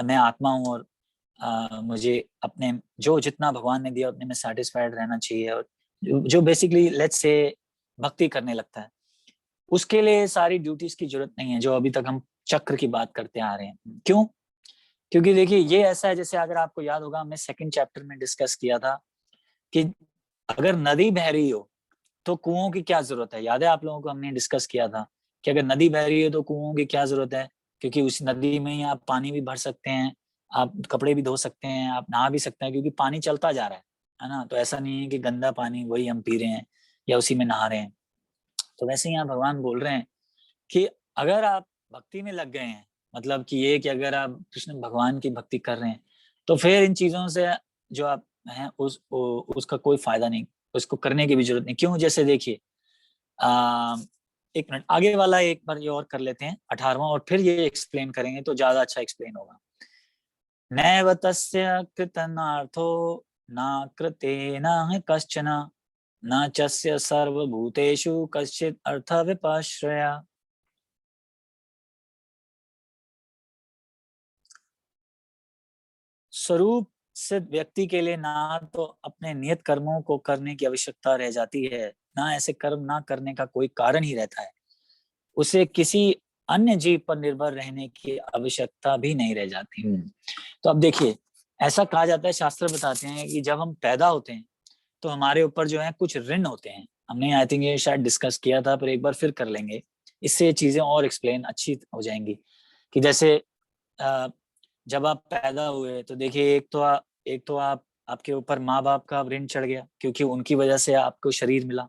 मैं आत्मा हूँ और मुझे अपने जो जितना भगवान ने दिया उतने में सेटिस्फाइड रहना चाहिए, और जो बेसिकली लेट्स से भक्ति करने लगता है, उसके लिए सारी ड्यूटीज की जरूरत नहीं है जो अभी तक हम चक्र की बात करते आ रहे हैं। क्यों? क्योंकि देखिए ये ऐसा है, जैसे अगर आपको याद होगा हमने सेकंड चैप्टर में डिस्कस किया था कि अगर नदी बह रही हो तो कुओं की क्या जरूरत है। याद है आप लोगों को, हमने डिस्कस किया था कि अगर नदी बह रही है तो कुओं की क्या जरूरत है, क्योंकि उस नदी में ही आप पानी भी भर सकते हैं, आप कपड़े भी धो सकते हैं, आप नहा भी सकते हैं, क्योंकि पानी चलता जा रहा है ना। तो ऐसा नहीं है कि गंदा पानी वही हम पी रहे हैं या उसी में नहा रहे हैं। तो वैसे ही यहाँ भगवान बोल रहे हैं कि अगर आप भक्ति में लग गए हैं, मतलब कि ये कि अगर आप कृष्ण भगवान की भक्ति कर रहे हैं, तो फिर इन चीजों से जो आप हैं उसका कोई फायदा नहीं, उसको करने की भी जरूरत नहीं। क्यों? जैसे देखिए एक मिनट आगे वाला एक बार ये और कर लेते हैं 18वां, और फिर ये एक्सप्लेन करेंगे तो ज्यादा अच्छा एक्सप्लेन होगा। नैव तस्य कृतनार्थो न कृतेन कश्चन न चस्य सर्वभूतेषु कश्चित् अर्थ विपाश्रया। स्वरूप सिद्ध व्यक्ति के लिए ना तो अपने नियत कर्मों को करने की आवश्यकता रह जाती है, ना ऐसे कर्म ना करने का कोई कारण ही रहता है। उसे किसी अन्य जीव पर निर्भर रहने की आवश्यकता भी नहीं रह जाती। तो अब देखिए, ऐसा कहा जाता है, शास्त्र बताते हैं कि जब हम पैदा होते हैं तो हमारे ऊपर जो है कुछ ऋण होते हैं। हमने आई थिंक ये शायद डिस्कस किया था, पर एक बार फिर कर लेंगे, इससे चीजें और एक्सप्लेन अच्छी हो जाएंगी। कि जैसे जब आप पैदा हुए तो देखिए एक तो आप आपके ऊपर माँ बाप का ऋण चढ़ गया, क्योंकि उनकी वजह से आपको शरीर मिला।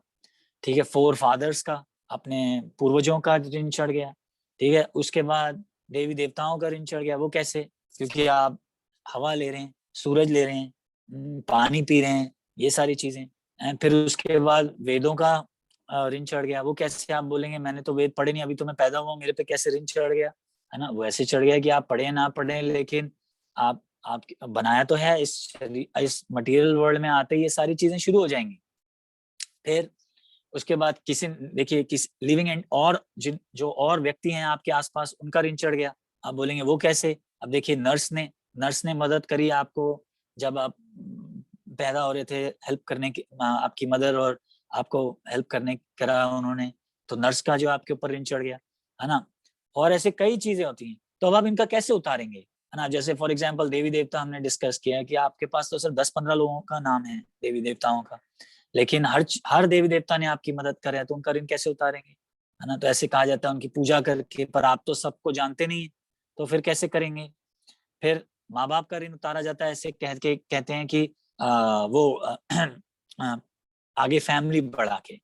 ठीक है, फोर फादर्स का, अपने पूर्वजों का ऋण चढ़ गया। ठीक है, उसके बाद देवी देवताओं का ऋण चढ़ गया। वो कैसे? क्योंकि आप हवा ले रहे हैं, सूरज ले रहे हैं, पानी पी रहे हैं, ये सारी चीजें। फिर उसके बाद वेदों का ऋण चढ़ गया। वो कैसे? आप बोलेंगे मैंने तो वेद पढ़े नहीं, अभी तो मैं पैदा हुआ, मेरे पे कैसे ऋण चढ़ गया? है ना, वो ऐसे चढ़ गया कि आप पढ़े ना पढ़े, लेकिन आप बनाया तो है इस मटेरियल वर्ल्ड में आते ही ये सारी चीजें शुरू हो जाएंगी। फिर उसके बाद किसी देखिए किस लिविंग एंड और जिन जो और व्यक्ति हैं आपके आसपास, उनका ऋण चढ़ गया। आप बोलेंगे वो कैसे? अब देखिए नर्स ने मदद करी आपको जब आप पैदा हो रहे थे, हेल्प करने की आपकी मदर, और आपको हेल्प करने करा उन्होंने, तो नर्स का जो आपके ऊपर ऋण चढ़ गया, है ना। और ऐसे कई चीजें होती हैं, तो अब आप इनका कैसे उतारेंगे, है ना। जैसे फॉर एग्जाम्पल देवी देवता हमने डिस्कस किया है कि आपके पास तो सिर्फ 10-15 लोगों का नाम है देवी देवताओं का, लेकिन हर देवी देवता ने आपकी मदद करे है, तो उनका ऋण कैसे उतारेंगे, है ना। तो ऐसे कहा जाता है उनकी पूजा करके, पर आप तो सबको जानते नहीं है, तो फिर कैसे करेंगे? फिर माँ बाप का ऋण उतारा जाता है, ऐसे कहते हैं कि वो आ, आगे फैमिली बढ़ा के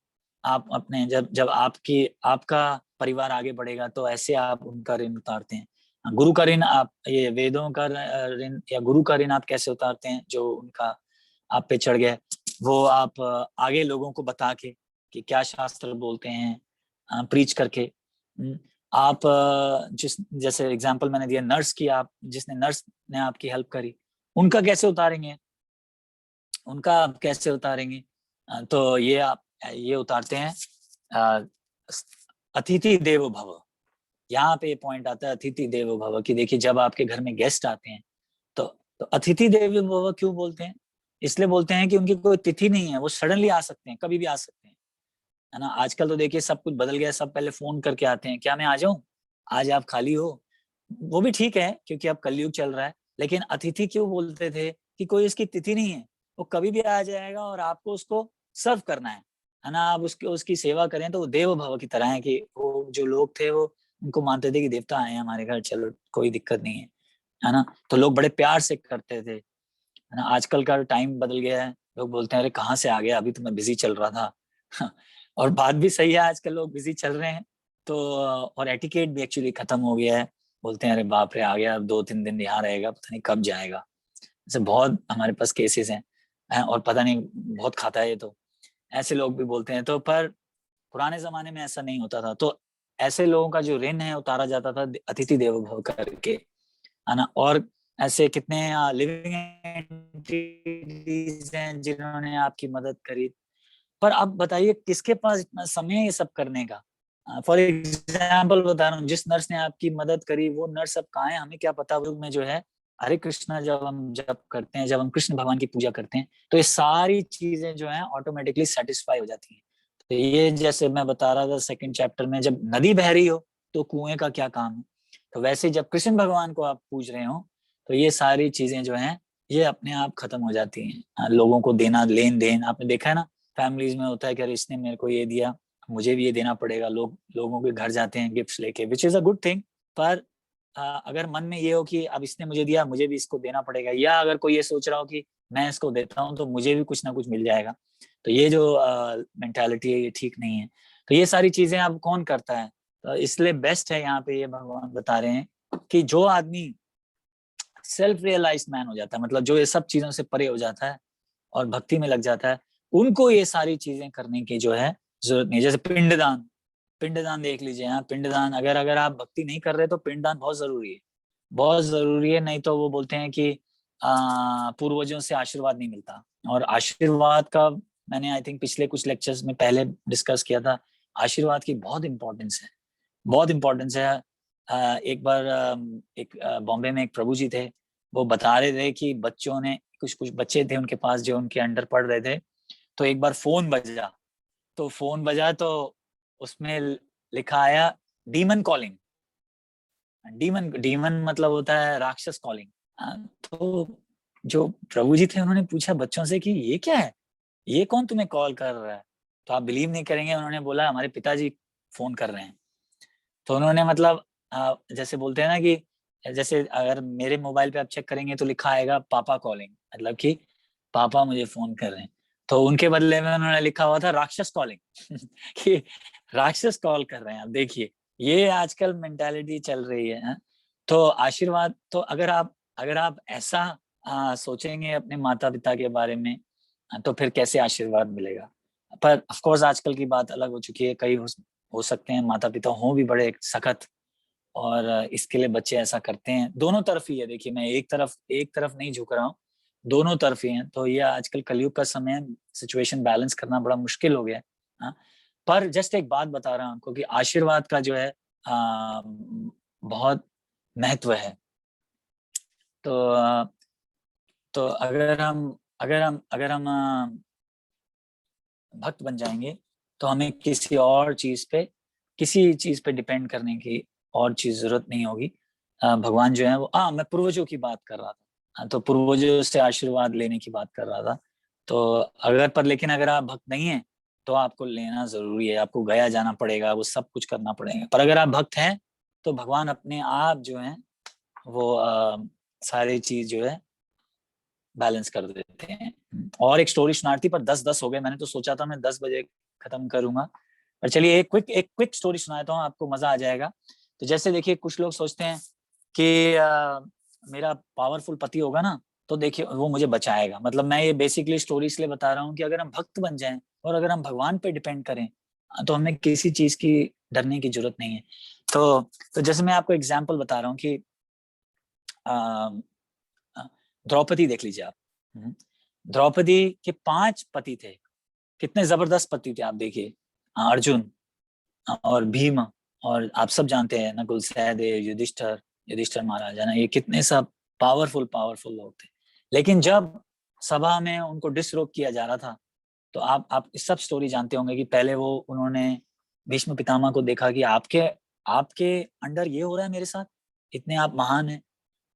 आप अपने जब जब आपका परिवार आगे बढ़ेगा तो ऐसे आप उनका ऋण उतारते हैं। गुरु का ऋण आप ये वेदों का ऋण या गुरु का ऋण आप कैसे उतारते हैं? जो उनका आप पे चढ़ गया, वो आप आगे लोगों को बता के कि क्या शास्त्र बोलते हैं, प्रीच करके। आप जिस जैसे एग्जांपल मैंने दिया नर्स की, आप जिसने नर्स ने आपकी हेल्प करी, उनका कैसे उतारेंगे? उनका आप कैसे उतारेंगे? तो ये आप ये उतारते हैं अ, अतिथि देवो भव। यहाँ पे पॉइंट आता है अतिथि देवो भव कि देखिए जब आपके घर में गेस्ट आते हैं तो अतिथि देवो भव क्यों बोलते हैं? इसलिए बोलते हैं कि उनकी कोई तिथि नहीं है, वो सडनली आ सकते हैं, कभी भी आ सकते हैं, है ना। आजकल तो देखिए सब कुछ बदल गया, सब पहले फोन करके आते हैं, क्या मैं आ जाऊं, आज आप खाली हो? वो भी ठीक है क्योंकि अब कलयुग चल रहा है, लेकिन अतिथि क्यों बोलते थे? कि कोई इसकी तिथि नहीं है, वो कभी भी आ जाएगा और आपको उसको सर्व करना है ना। आप उसकी सेवा करें तो वो देव भव की तरह है, कि वो जो लोग थे वो उनको मानते थे कि देवता आए हैं हमारे घर, चलो कोई दिक्कत नहीं है ना। तो लोग बड़े प्यार से करते थे। है ना। आजकल का टाइम बदल गया है, लोग बोलते हैं अरे कहाँ से आ गया, अभी तो मैं बिजी चल रहा था और बात भी सही है, आजकल लोग बिजी चल रहे हैं। तो और एटिकेट भी एक्चुअली खत्म हो गया है। बोलते हैं अरे बाप रे आ गया, अब 2-3 दिन यहाँ रहेगा, पता नहीं कब जाएगा। ऐसे बहुत हमारे पास केसेस हैं और पता नहीं बहुत खाता है ये तो, ऐसे लोग भी बोलते हैं। तो पर पुराने जमाने में ऐसा नहीं होता था, तो ऐसे लोगों का जो ऋण है उतारा जाता था अतिथि देवो भव करके, है ना। और ऐसे कितने लिविंग एंटिटीज हैं जिन्होंने आपकी मदद करी। पर अब बताइए किसके पास इतना समय है ये सब करने का। फॉर एग्जाम्पल बता रहा हूँ, जिस नर्स ने आपकी मदद करी वो नर्स अब कहाँ है हमें क्या पता। वो में जो है हरे कृष्णा जब हम जप करते हैं, जब हम कृष्ण भगवान की पूजा करते हैं, तो ये सारी चीजें जो है ऑटोमेटिकली सेटिस्फाई हो जाती हैं। तो ये जैसे मैं बता रहा था सेकंड चैप्टर में, जब नदी बह रही हो तो कुएं का क्या काम है। तो वैसे जब कृष्ण भगवान को आप पूज रहे हो तो ये सारी चीजें जो हैं ये अपने आप खत्म हो जाती हैं। लोगों को देना, लेन देन, आपने देखा है ना फैमिलीज में होता है कि अरे इसने मेरे को ये दिया, मुझे भी ये देना पड़ेगा। लोगों के घर जाते हैं गिफ्ट्स लेके, which is a good thing. पर अगर मन में ये हो कि अब इसने मुझे दिया, मुझे भी इसको देना पड़ेगा, या अगर कोई ये सोच रहा हो कि मैं इसको देता हूँ तो मुझे भी कुछ ना कुछ मिल जाएगा, तो ये जो मेंटालिटी है ये ठीक नहीं है। तो ये सारी चीजें अब कौन करता है। तो इसलिए बेस्ट है, यहाँ पे ये भगवान बता रहे हैं कि जो आदमी सेल्फ रियलाइज मैन हो जाता है, मतलब जो ये सब चीजों से परे हो जाता है और भक्ति में लग जाता है, उनको ये सारी चीजें करने की जो है जरूरत नहीं। जैसे पिंडदान, पिंडदान देख लीजिए। हाँ, पिंडदान अगर अगर आप भक्ति नहीं कर रहे तो पिंडदान बहुत जरूरी है, बहुत जरूरी है। नहीं तो वो बोलते हैं कि पूर्वजों से आशीर्वाद नहीं मिलता। और आशीर्वाद का मैंने आई थिंक पिछले कुछ लेक्चर्स में पहले डिस्कस किया था। आशीर्वाद की बहुत इंपॉर्टेंस है, बहुत इंपॉर्टेंस है। एक बार एक बॉम्बे में एक प्रभु जी थे, वो बता रहे थे कि बच्चों ने कुछ कुछ बच्चे थे उनके पास जो उनके अंडर पढ़ रहे थे। तो एक बार फोन बजा, तो फोन बजा तो उसमें लिखा आया डीमन कॉलिंग। डीमन डीमन मतलब होता है राक्षस कॉलिंग। तो जो प्रभु जी थे उन्होंने पूछा बच्चों से कि ये क्या है, ये कौन तुम्हें कॉल कर रहा है। तो आप बिलीव नहीं करेंगे, उन्होंने बोला हमारे पिताजी फोन कर रहे हैं। तो उन्होंने मतलब जैसे बोलते हैं ना कि जैसे अगर मेरे मोबाइल पे आप चेक करेंगे तो लिखा आएगा पापा कॉलिंग, मतलब कि पापा मुझे फोन कर रहे हैं। तो उनके बदले में उन्होंने लिखा हुआ था राक्षस कॉलिंग कि राक्षस कॉल कर रहे हैं। आप देखिए ये आजकल मेंटालिटी चल रही है। तो आशीर्वाद तो अगर आप ऐसा सोचेंगे अपने माता पिता के बारे में, तो फिर कैसे आशीर्वाद मिलेगा। पर ऑफ कोर्स आजकल की बात अलग हो चुकी है, कई हो सकते हैं माता पिता हों भी बड़े सख्त, और इसके लिए बच्चे ऐसा करते हैं। दोनों तरफ ही है, देखिए मैं एक तरफ नहीं झुक रहा हूँ, दोनों तरफ ही है। तो ये आजकल कलयुग का समय, सिचुएशन बैलेंस करना बड़ा मुश्किल हो गया है। हाँ? पर जस्ट एक बात बता रहा हूँ आपको कि आशीर्वाद का जो है बहुत महत्व है। तो तो अगर हम भक्त बन जाएंगे तो हमें किसी चीज पे डिपेंड करने की और चीज जरूरत नहीं होगी। भगवान जो है वो, मैं पूर्वजों की बात कर रहा था। तो पूर्वजों से आशीर्वाद लेने की बात कर रहा था। तो लेकिन अगर आप भक्त नहीं है तो आपको लेना जरूरी है, आपको गया जाना पड़ेगा, वो सब कुछ करना पड़ेगा। पर अगर आप भक्त हैं तो भगवान अपने आप जो है वो सारी चीज जो है बैलेंस कर देते हैं। और एक स्टोरी सुनाती थी पर 10-10 हो गए, मैंने तो सोचा था मैं 10 बजे खत्म करूंगा। पर चलिए एक क्विक स्टोरी सुनाता हूँ, आपको मजा आ जाएगा। तो जैसे देखिए कुछ लोग सोचते हैं कि मेरा पावरफुल पति होगा ना तो देखिए वो मुझे बचाएगा। मतलब मैं ये बेसिकली स्टोरी इसलिए बता रहा हूँ कि अगर हम भक्त बन जाएं और अगर हम भगवान पे डिपेंड करें तो हमें किसी चीज की डरने की जरूरत नहीं है। तो जैसे मैं आपको एग्जाम्पल बता रहा हूँ कि द्रौपदी देख लीजिए आप। द्रौपदी के 5 पति थे, कितने जबरदस्त पति थे आप देखिए। अर्जुन और भीम, और आप सब जानते हैं नकुल सहदेव युधिष्ठर, युधिष्ठर महाराज है ना, ये कितने सब पावरफुल पावरफुल लोग थे। लेकिन जब सभा में उनको डिसरोक किया जा रहा था तो आप इस सब स्टोरी जानते होंगे कि पहले वो उन्होंने भीष्म पितामह को देखा कि आपके आपके अंडर ये हो रहा है मेरे साथ, इतने आप महान हैं।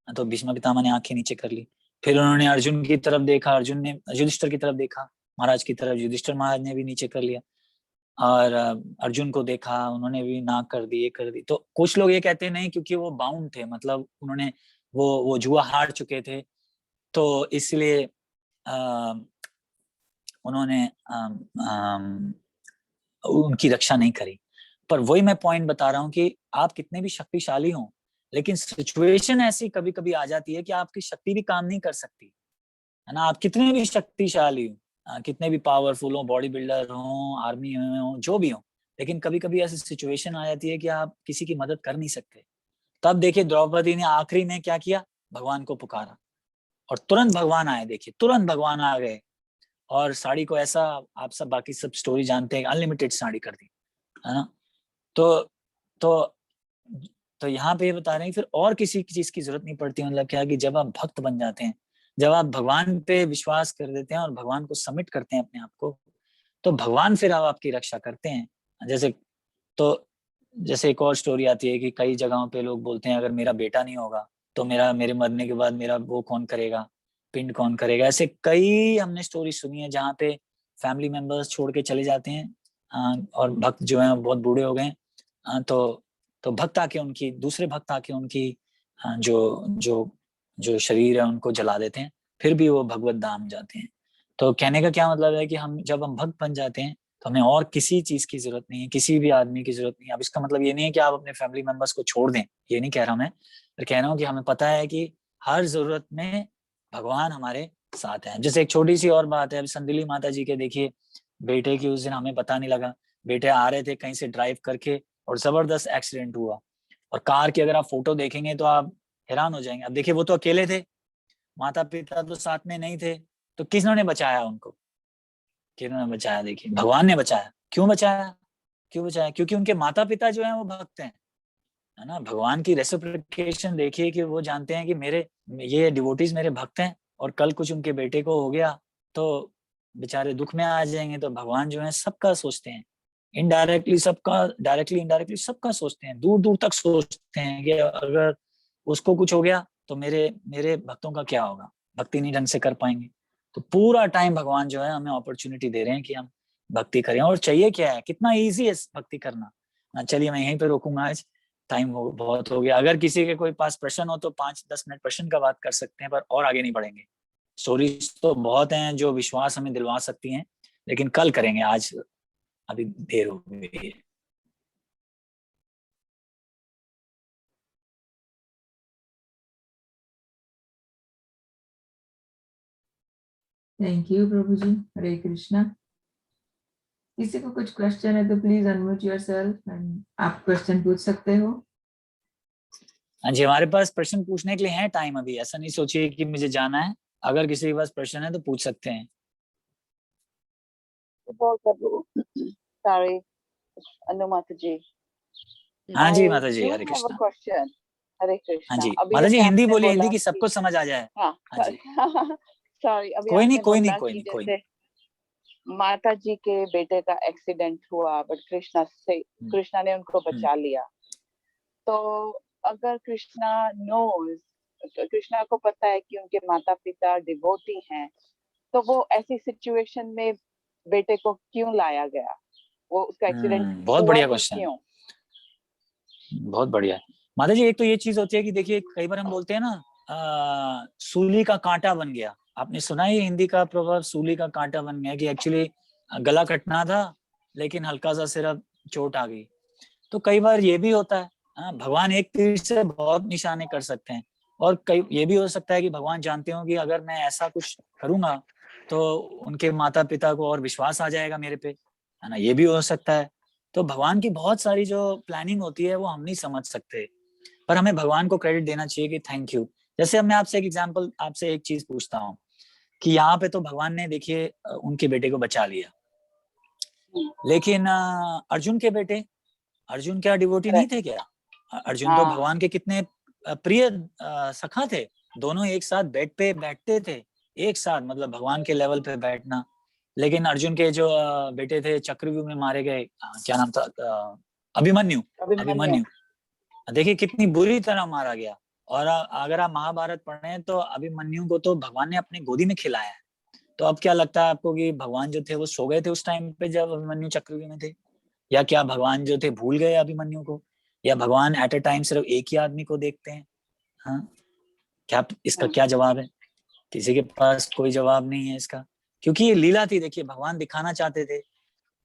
तो भीष्म पितामह ने आंखें नीचे कर ली। फिर उन्होंने अर्जुन की तरफ देखा, अर्जुन ने युधिष्ठिर की तरफ देखा महाराज की तरफ, युधिष्ठिर महाराज ने भी नीचे कर लिया। और अर्जुन को देखा, उन्होंने भी नाक कर दी, ये कर दी। तो कुछ लोग ये कहते हैं नहीं क्योंकि वो बाउंड थे, मतलब उन्होंने वो जुआ हार चुके थे, तो इसलिए उन्होंने उनकी रक्षा नहीं करी। पर वही मैं पॉइंट बता रहा हूँ कि आप कितने भी शक्तिशाली हों, लेकिन सिचुएशन ऐसी कभी कभी आ जाती है कि आपकी शक्ति भी काम नहीं कर सकती, है ना। आप कितने भी शक्तिशाली हो, कितने भी पावरफुल हो, बॉडी बिल्डर हो, आर्मी में हो, जो भी हो, लेकिन कभी कभी ऐसी सिचुएशन आ जाती है कि आप किसी की मदद कर नहीं सकते। तब देखिए द्रौपदी ने आखिरी में क्या किया, भगवान को पुकारा और तुरंत भगवान आए। देखिए तुरंत भगवान आ गए और साड़ी को ऐसा, आप सब बाकी सब स्टोरी जानते हैं, अनलिमिटेड साड़ी कर दी, है ना। तो तो तो यहाँ पे ये बता रहे हैं फिर और किसी चीज की जरूरत नहीं पड़ती। मतलब क्या कि जब आप भक्त बन जाते हैं, जब आप भगवान पे विश्वास कर देते हैं और भगवान को सबमिट करते हैं अपने आप को, तो भगवान फिर अब आपकी रक्षा करते हैं। जैसे तो जैसे एक और स्टोरी आती है कि कई जगहों पे लोग बोलते हैं अगर मेरा बेटा नहीं होगा तो मेरे मरने के बाद मेरा वो कौन करेगा, पिंड कौन करेगा। ऐसे कई हमने स्टोरी सुनी है जहाँ पे फैमिली मेंबर्स छोड़ के चले जाते हैं, और भक्त जो है बहुत बूढ़े हो गए, तो भक्त आके उनकी, दूसरे भक्त आके उनकी जो जो जो शरीर है उनको जला देते हैं, फिर भी वो भगवत धाम जाते हैं। तो कहने का क्या मतलब है कि जब हम भक्त बन जाते हैं तो हमें और किसी चीज की जरूरत नहीं है, किसी भी आदमी की जरूरत नहीं है। अब इसका मतलब ये नहीं है कि आप अपने फैमिली मेंबर्स को छोड़ दें, ये नहीं कह रहा मैं, पर कह रहा हूँ कि हमें पता है कि हर जरूरत में भगवान हमारे साथ है। जैसे एक छोटी सी और बात है, अब संदिली माता जी के देखिए बेटे की उस दिन हमें पता नहीं लगा, बेटे आ रहे थे कहीं से ड्राइव करके और जबरदस्त एक्सीडेंट हुआ। और कार की अगर आप फोटो देखेंगे तो आप हैरान हो जाएंगे। अब देखिए वो तो अकेले थे, माता पिता तो साथ में नहीं थे, तो किसने बचाया उनको, किन्होंने बचाया, देखिए भगवान ने बचाया। क्यों बचाया, क्यों बचाया? क्योंकि उनके माता पिता जो हैं वो भक्त हैं, है ना। भगवान की रेसिप्रोकेशन देखिए कि वो जानते हैं कि मेरे ये डिवोटीज मेरे भक्त हैं और कल कुछ उनके बेटे को हो गया तो बेचारे दुख में आ जाएंगे। तो भगवान जो है सबका सोचते हैं, इनडायरेक्टली सबका, डायरेक्टली इनडायरेक्टली सबका सोचते हैं, दूर दूर तक सोचते हैं कि अगर उसको कुछ हो गया तो मेरे मेरे भक्तों का क्या होगा, भक्ति नहीं ढंग से कर पाएंगे। तो पूरा टाइम भगवान जो है हमें अपॉर्चुनिटी दे रहे हैं कि हम भक्ति करें। और चाहिए क्या है, कितना इजी है भक्ति करना। चलिए मैं यहीं पे रोकूंगा आज, टाइम बहुत हो गया। अगर किसी के कोई पास प्रश्न हो तो 5-10 मिनट प्रश्न का बात कर सकते हैं, पर और आगे नहीं बढ़ेंगे। स्टोरीज तो बहुत हैं जो विश्वास हमें दिलवा सकती हैं, लेकिन कल करेंगे, आज अभी देर हो गई है। थैंक यू प्रभु जी। हरे कृष्णा। किसी को कुछ क्वेश्चन है तो प्लीज अनम्यूट योरसेल्फ एंड आप क्वेश्चन पूछ सकते हो। हाँ जी, हमारे पास प्रश्न पूछने के लिए है टाइम अभी, ऐसा नहीं सोचिए कि मुझे जाना है। अगर किसी के पास प्रश्न है तो पूछ सकते हैं। Sorry, Anu Mataji. हाँ जी I माता जी, do Hare have a Krishna. question. हरे हाँ कृष्णा। जी अभी माता जी, जैसे हिंदी आपने बोलिए, हिंदी बोला की कि सबको समझ आ जाए। हाँ हाँ जी, सॉरी अभी कोई नहीं आपने कोई नहीं बोला कोई कि नहीं कोई नहीं। जैसे माता जी के बेटे का एक्सीडेंट हुआ बट कृष्णा ने उनको हम्म, बचा लिया। तो अगर कृष्णा को पता है कि उनके माता पिता डिवोटी हैं, तो वो ऐसी सिचुएशन में बेटे को क्यों लाया गया? वो उसका एक्सीडेंट बहुत हुआ बढ़िया ही क्वेश्चन, क्यों? बहुत बढ़िया। माता जी एक तो ये चीज होती है कि देखिए कई बार हम बोलते हैं ना, सूली का कांटा बन गया। आपने सुना है ये हिंदी का प्रभाव, सूली का कांटा बन गया, कि एक्चुअली गला कटना था लेकिन हल्का सा सिर्फ चोट आ गई। तो कई बार ये भी होता है। भगवान एक तीर से बहुत निशाने कर सकते हैं। और कई ये भी हो सकता है कि भगवान जानते हो कि अगर मैं ऐसा कुछ करूंगा तो उनके माता पिता को और विश्वास आ जाएगा मेरे पे, है ना। ये भी हो सकता है। तो भगवान की बहुत सारी जो प्लानिंग होती है वो हम नहीं समझ सकते, पर हमें भगवान को क्रेडिट देना चाहिए कि थैंक यू। जैसे अब मैं आपसे एक एग्जांपल, आपसे एक चीज पूछता हूँ कि यहाँ पे तो भगवान ने देखिए उनके बेटे को बचा लिया, लेकिन अर्जुन के बेटे, अर्जुन क्या डिवोटी नहीं थे क्या? अर्जुन तो हाँ भगवान के कितने प्रिय सखा थे। दोनों एक साथ बेड पे बैठते थे, एक साथ, मतलब भगवान के लेवल पे बैठना। लेकिन अर्जुन के जो बेटे थे चक्रव्यूह में मारे गए, क्या नाम था, अभिमन्यु। अभिमन्यु। अभिमन्यु देखिए कितनी बुरी तरह मारा गया। और अगर आप महाभारत पढ़ रहे हैं तो अभिमन्यु को तो भगवान ने अपने गोदी में खिलाया है। तो अब क्या लगता है आपको कि भगवान जो थे वो सो गए थे उस टाइम पे जब अभिमन्यु चक्रव्यूह में थे? या क्या भगवान जो थे भूल गए अभिमन्यु को? या भगवान एट अ टाइम सिर्फ एक ही आदमी को देखते हैं? हाँ, क्या इसका हाँ, क्या जवाब है? किसी के पास कोई जवाब नहीं है इसका, क्योंकि ये लीला थी। देखिए भगवान दिखाना चाहते थे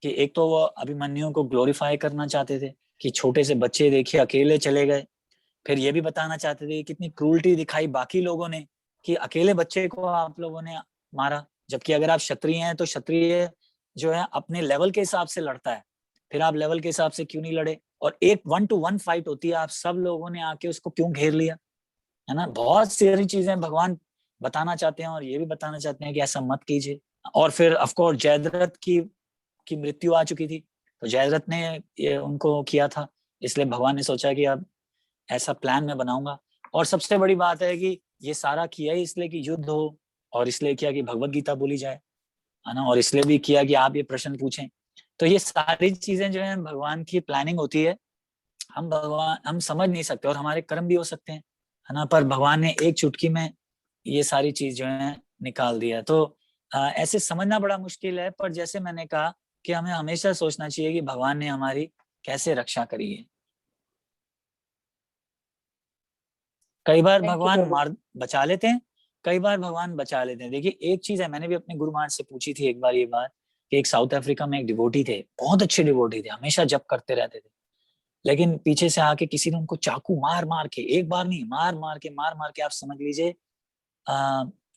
कि एक तो वो अभिमन्यु को ग्लोरीफाई करना चाहते थे कि छोटे से बच्चे देखिए अकेले चले गए, फिर ये भी बताना चाहते थे कितनी क्रूरटी दिखाई बाकी लोगों ने कि अकेले बच्चे को आप लोगों ने मारा, जबकि अगर आप क्षत्रिय हैं तो क्षत्रिय जो है अपने लेवल के हिसाब से लड़ता है, फिर आप लेवल के हिसाब से क्यों नहीं लड़े? और एक 1-to-1 फाइट होती है, आप सब लोगों ने आके उसको क्यों घेर लिया, है ना? बहुत सारी चीजें भगवान बताना चाहते हैं और ये भी बताना चाहते हैं कि ऐसा मत कीजिए। और फिर ऑफ कोर्स जयद्रथ की मृत्यु आ चुकी थी, तो जयद्रथ ने ये उनको किया था, इसलिए भगवान ने सोचा कि अब ऐसा प्लान मैं बनाऊंगा। और सबसे बड़ी बात है कि ये सारा किया ही इसलिए कि युद्ध हो, और इसलिए किया कि भगवत गीता बोली जाए, है ना, और इसलिए भी किया कि आप ये प्रश्न पूछें। तो ये सारी चीजें जो है भगवान की प्लानिंग होती है, हम समझ नहीं सकते, और हमारे कर्म भी हो सकते हैं, है ना, पर भगवान ने एक चुटकी में ये सारी चीज जो है निकाल दिया। तो ऐसे समझना बड़ा मुश्किल है, पर जैसे मैंने कहा कि हमें हमेशा सोचना चाहिए कि भगवान ने हमारी कैसे रक्षा करी है। कई बार Thank you, भगवान प्रभु। मार बचा लेते हैं, कई बार भगवान बचा लेते हैं। देखिए एक चीज है, मैंने भी अपने गुरु महाराज से पूछी थी एक बार ये बात, कि एक साउथ अफ्रीका में एक डिवोटी थे, बहुत अच्छे डिवोटी थे, हमेशा जप करते रहते थे, लेकिन पीछे से आके किसी ने उनको चाकू मार मार के, एक बार नहीं, मार मार के आप समझ लीजिए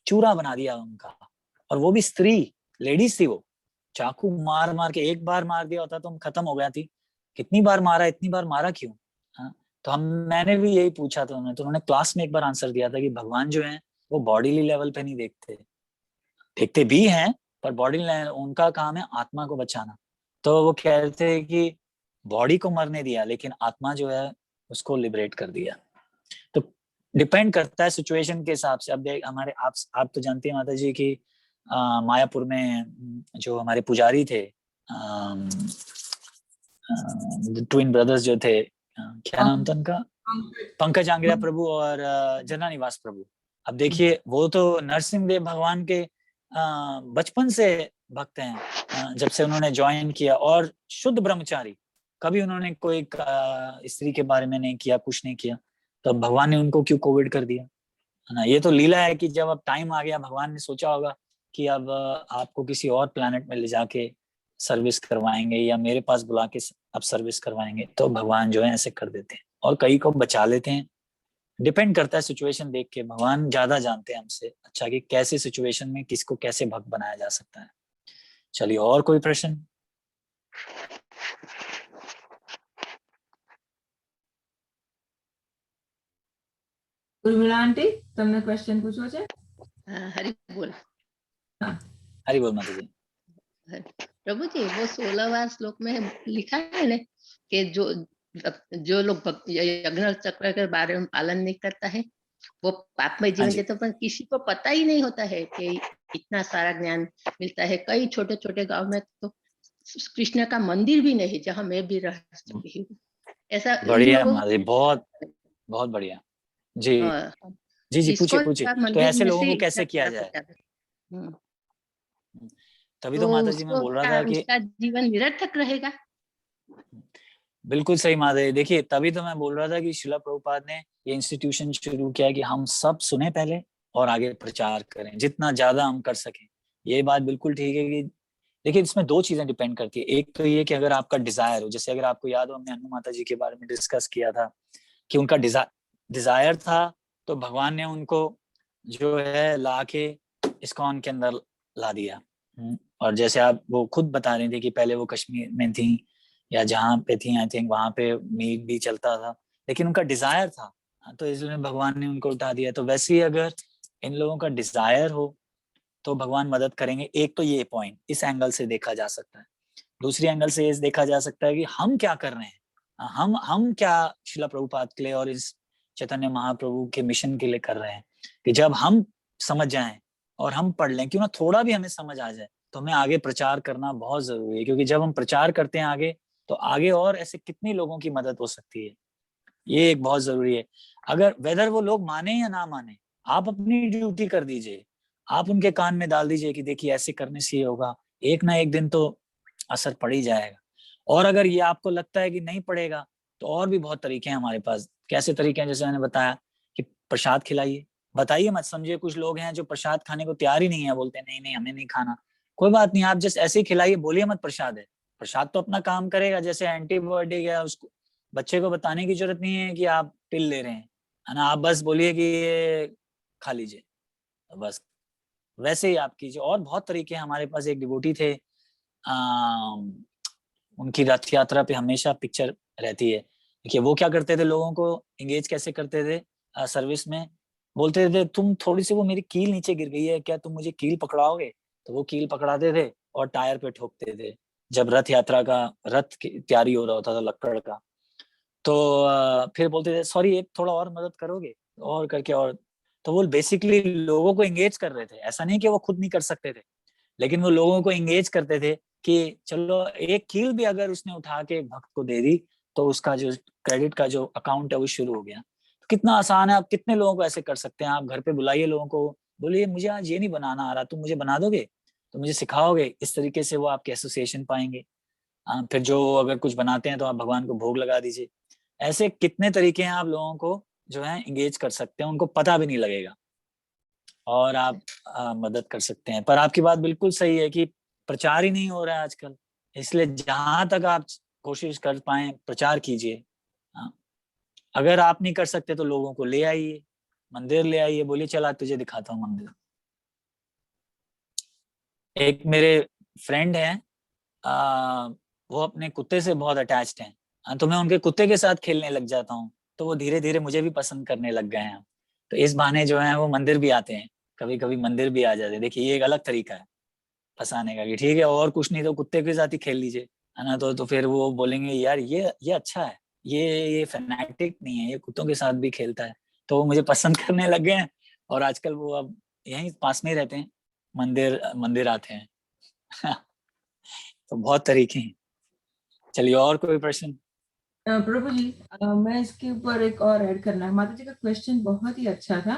चूरा बना दिया उनका। और वो भी स्त्री, लेडीज थी वो, चाकू मार मार के, एक बार मार दिया होता तो हम खत्म हो गया थी, कितनी बार मारा, इतनी बार मारा क्यों? हाँ, तो मैंने भी यही पूछा था उन्हें, तो उन्होंने क्लास में एक बार आंसर दिया था कि भगवान जो है वो बॉडीली लेवल पे नहीं देखते, देखते भी हैं, पर बॉडी उनका काम है आत्मा को बचाना। तो वो कह रहे थे कि बॉडी को मरने दिया, लेकिन आत्मा जो है उसको लिबरेट कर दिया। तो डिपेंड करता है सिचुएशन के हिसाब से। अब देख हमारे आप तो जानती हैं माता जी की मायापुर में जो हमारे पुजारी थे, ट्विन ब्रदर्स जो थे, क्या नाम था उनका, पंकज आंग्रिया प्रभु और जना निवास प्रभु। अब देखिए वो तो नरसिंहदेव भगवान के बचपन से भक्त हैं, जब से उन्होंने ज्वाइन किया, और शुद्ध ब्रह्मचारी, कभी उन्होंने कोई स्त्री के बारे में नहीं किया, कुछ नहीं किया, तो भगवान ने उनको क्यों कोविड कर दिया, है ना? ये तो लीला है कि जब अब टाइम आ गया, भगवान ने सोचा होगा कि अब आपको किसी और प्लेनेट में ले जाके सर्विस करवाएंगे, या मेरे पास बुला के अब सर्विस करवाएंगे, तो भगवान जो है ऐसे कर देते हैं, और कई को बचा लेते हैं। डिपेंड करता है सिचुएशन देख के, भगवान ज्यादा जानते हैं हमसे अच्छा कि कैसे सिचुएशन में किसको कैसे भक्त बनाया जा सकता है। चलिए और कोई प्रश्न? उर्मिला आंटी, तुमने क्वेश्चन पूछो छे? हरि बोल। हरि बोल माता जी। प्रभु जी, वो 16वां श्लोक में लिखा है ना कि जो लोग यज्ञ चक्र के बारे में पालन नहीं करता है वो पापमय जीवन जीता, पर किसी को पता ही नहीं होता है कि इतना सारा ज्ञान मिलता है। कई छोटे छोटे गांव में तो कृष्ण का मंदिर भी नहीं, जहाँ मैं भी रह चुकी हूँ। ऐसा बढ़िया माता जी, बहुत बहुत बढ़िया। जी जी जी, पूछिए पूछिए, तो ऐसे लोगों को कैसे किया जाए? तभी तो माता जी मैं बोल रहा था कि उसका जीवन निरर्थक रहेगा। बिल्कुल सही माता जी। देखिए तभी तो मैं बोल रहा था कि शिला प्रभुपाद ने ये इंस्टीट्यूशन शुरू किया कि हम सब सुने पहले और आगे प्रचार करें, जितना ज्यादा हम कर सकें। ये बात बिल्कुल ठीक है कि देखिए इसमें दो चीजें डिपेंड करती है। एक तो ये कि अगर आपका डिजायर हो, जैसे अगर आपको याद हो हमने अनु माता जी के बारे में डिस्कस किया था कि उनका डिजायर था, तो भगवान ने उनको जो है लाके इस्कॉन के अंदर ला दिया। और जैसे आप वो खुद बता रहे थे कि पहले वो कश्मीर में थी या जहाँ पे थी, आई थिंक वहां पे मीट भी चलता था, लेकिन उनका डिजायर था, तो इसलिए भगवान ने उनको उठा दिया। तो वैसे ही अगर इन लोगों का डिजायर हो तो भगवान मदद करेंगे। एक तो ये पॉइंट इस एंगल से देखा जा सकता है। दूसरी एंगल से ये देखा जा सकता है कि हम क्या कर रहे हैं, हम क्या शिला प्रभुपाद के लिए और इस चैतन्य महाप्रभु के मिशन के लिए कर रहे हैं, कि जब हम समझ जाएं और हम पढ़ लें, क्यों ना थोड़ा भी हमें समझ आ जाए, तो हमें आगे प्रचार करना बहुत जरूरी है। क्योंकि जब हम प्रचार करते हैं आगे, तो आगे और ऐसे कितनी लोगों की मदद हो सकती है, ये एक बहुत जरूरी है। अगर वेदर वो लोग माने या ना माने, आप अपनी ड्यूटी कर दीजिए, आप उनके कान में डाल दीजिए कि देखिए ऐसे करने से ये होगा, एक ना एक दिन तो असर पड़ ही जाएगा। और अगर ये आपको लगता है कि नहीं पड़ेगा, तो और भी बहुत तरीके हैं हमारे पास। कैसे तरीके हैं? जैसे मैंने बताया कि प्रसाद खिलाइए, बताइए मत, समझिए कुछ लोग हैं जो प्रसाद खाने को तैयार ही नहीं है, बोलते हैं नहीं नहीं हमें नहीं खाना। कोई बात नहीं, आप जस्ट ऐसे ही खिलाइए, बोलिए मत प्रसाद है। प्रसाद तो अपना काम करेगा, जैसे एंटीबायोटिक है, उसको बच्चे को बताने की जरूरत नहीं है कि आप पिल ले रहे हैं, है ना। आप बस बोलिए कि ये खा लीजिए, बस वैसे ही आप कीजिए। और बहुत तरीके हैं हमारे पास। एक डिवोटी थे, उनकी रथ यात्रा पे हमेशा पिक्चर रहती है। देखिए वो क्या करते थे, लोगों को एंगेज कैसे करते थे सर्विस में। बोलते थे तुम थोड़ी सी, वो मेरी कील नीचे गिर गई है, क्या तुम मुझे कील पकड़ाओगे? तो वो कील पकड़ाते थे और टायर पे ठोकते थे जब रथ यात्रा का रथ की तैयारी हो रहा होता था लक्कड़ का। तो फिर बोलते थे सॉरी एक थोड़ा और मदद करोगे, और करके। और तो वो बेसिकली लोगों को एंगेज कर रहे थे। ऐसा नहीं कि वो खुद नहीं कर सकते थे, लेकिन वो लोगों को एंगेज करते थे कि चलो एक कील भी अगर उसने उठा के एक भक्त को दे दी तो उसका जो क्रेडिट का जो अकाउंट है वो शुरू हो गया। तो कितना आसान है, आप कितने लोगों को ऐसे कर सकते हैं। आप घर पे बुलाइए लोगों को, बोलिए मुझे आज ये नहीं बनाना आ रहा, तुम मुझे बना दोगे, तो मुझे सिखाओगे। इस तरीके से वो आपके एसोसिएशन पाएंगे। फिर जो अगर कुछ बनाते हैं तो आप भगवान को भोग लगा दीजिए। ऐसे कितने तरीके हैं, आप लोगों को जो है एंगेज कर सकते हैं, उनको पता भी नहीं लगेगा और आप मदद कर सकते हैं। पर आपकी बात बिल्कुल सही है कि प्रचार ही नहीं हो रहा है आजकल, इसलिए जहां तक आप कोशिश कर पाए प्रचार कीजिए। अगर आप नहीं कर सकते तो लोगों को ले आइए, मंदिर ले आइए, बोलिए चला तुझे दिखाता हूँ मंदिर। एक मेरे फ्रेंड हैं, वो अपने कुत्ते से बहुत अटैच्ड हैं। तो मैं उनके कुत्ते के साथ खेलने लग जाता हूँ, तो वो धीरे धीरे मुझे भी पसंद करने लग गए हैं। तो इस बहाने जो है वो मंदिर भी आते हैं, कभी कभी मंदिर भी आ जाते हैं। देखिए ये एक अलग तरीका है फंसाने का, कि ठीक है और कुछ नहीं तो कुत्ते के साथ ही खेल लीजिए, है ना। तो फिर वो बोलेंगे यार ये अच्छा है, ये फैनेटिक नहीं है, ये कुत्तों के साथ भी खेलता है। तो वो मुझे पसंद करने लग गए हैं, और आजकल वो अब यहीं पास में ही रहते हैं, मंदिर मंदिर आते हैं। तो बहुत तरीके हैं। चलिए और कोई प्रश्न? प्रभु जी, मैं इसके ऊपर एक और ऐड करना है। माता जी का क्वेश्चन बहुत ही अच्छा था,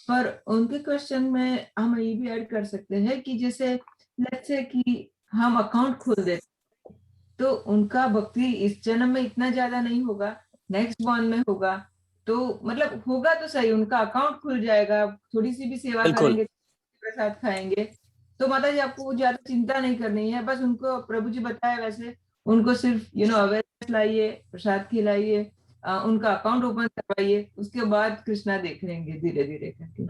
पर उनके क्वेश्चन में हम ये भी ऐड कर सकते हैं कि जैसे लेट्स से कि हम अकाउंट खोल दे, तो उनका भक्ति इस जन्म में इतना ज्यादा नहीं होगा, नेक्स्ट बॉर्न में होगा। तो मतलब होगा तो सही, उनका अकाउंट खुल जाएगा, थोड़ी सी भी सेवा बिल्कुल करेंगे, प्रसाद खाएंगे। तो माता जी आपको ज्यादा चिंता नहीं करनी है, बस उनको प्रभु जी बताए वैसे उनको सिर्फ अवेयरनेस लाइए, प्रसाद खिलाइए, उनका अकाउंट ओपन करवाइए, उसके बाद कृष्णा देख लेंगे धीरे धीरे करके।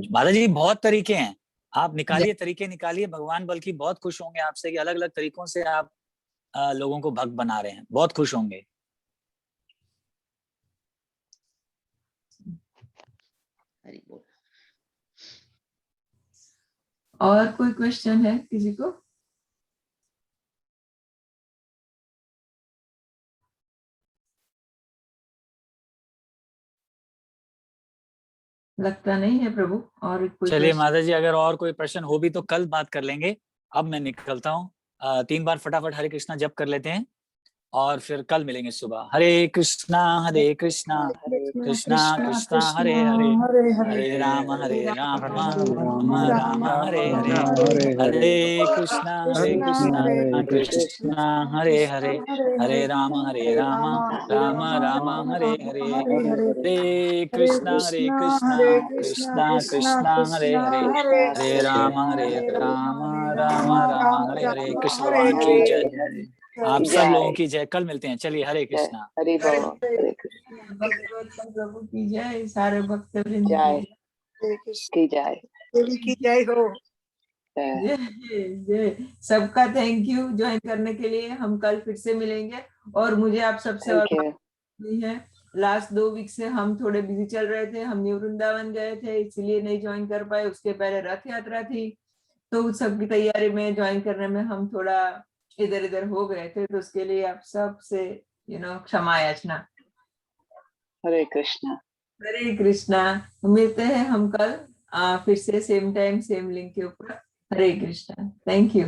माता जी बहुत तरीके हैं, आप निकालिए, तरीके निकालिए। भगवान बल्कि बहुत खुश होंगे आपसे कि अलग अलग तरीकों से आप लोगों को भक्त बना रहे हैं, बहुत खुश होंगे। हरि बोल। और कोई क्वेश्चन है किसी को? लगता नहीं है प्रभु। और कोई चलिए क्वेश्चन? माता जी अगर और कोई प्रश्न हो भी तो कल बात कर लेंगे। अब मैं निकलता हूँ, 3 बार फटाफट हरे कृष्णा जप कर लेते हैं और फिर कल मिलेंगे सुबह। हरे कृष्णा कृष्णा कृष्णा हरे हरे, हरे राम राम राम हरे हरे, हरे कृष्णा कृष्णा हरे हरे, हरे राम राम राम हरे हरे, हरे कृष्णा कृष्णा कृष्णा हरे हरे, हरे राम राम राम हरे हरे। कृष्ण भगवान की जय। आप सब लोगों की जय। कल मिलते हैं। चलिए हरे कृष्णा। हरि बोल, हरे कृष्ण, भगवत प्रभु की जय, सारे भक्त वृंद जय की जय। देवी की जय हो। जय। जय जय। सबका थैंक यू ज्वाइन करने के लिए। हम कल फिर से मिलेंगे। और मुझे आप सबसे और थैंक यू। नहीं है, लास्ट 2 वीक से हम थोड़े बिजी चल रहे थे, हम न्यू वृंदावन गए थे इसलिए नहीं ज्वाइन कर पाए। उसके पहले रथ यात्रा थी, तो उस सब की तैयारी में ज्वाइन करने में हम थोड़ा इधर इधर हो गए थे, तो उसके लिए आप सब से क्षमा याचना। हरे कृष्णा। हरे कृष्णा। मिलते हैं हम कल फिर से सेम टाइम सेम लिंक के ऊपर। हरे कृष्णा। Thank you.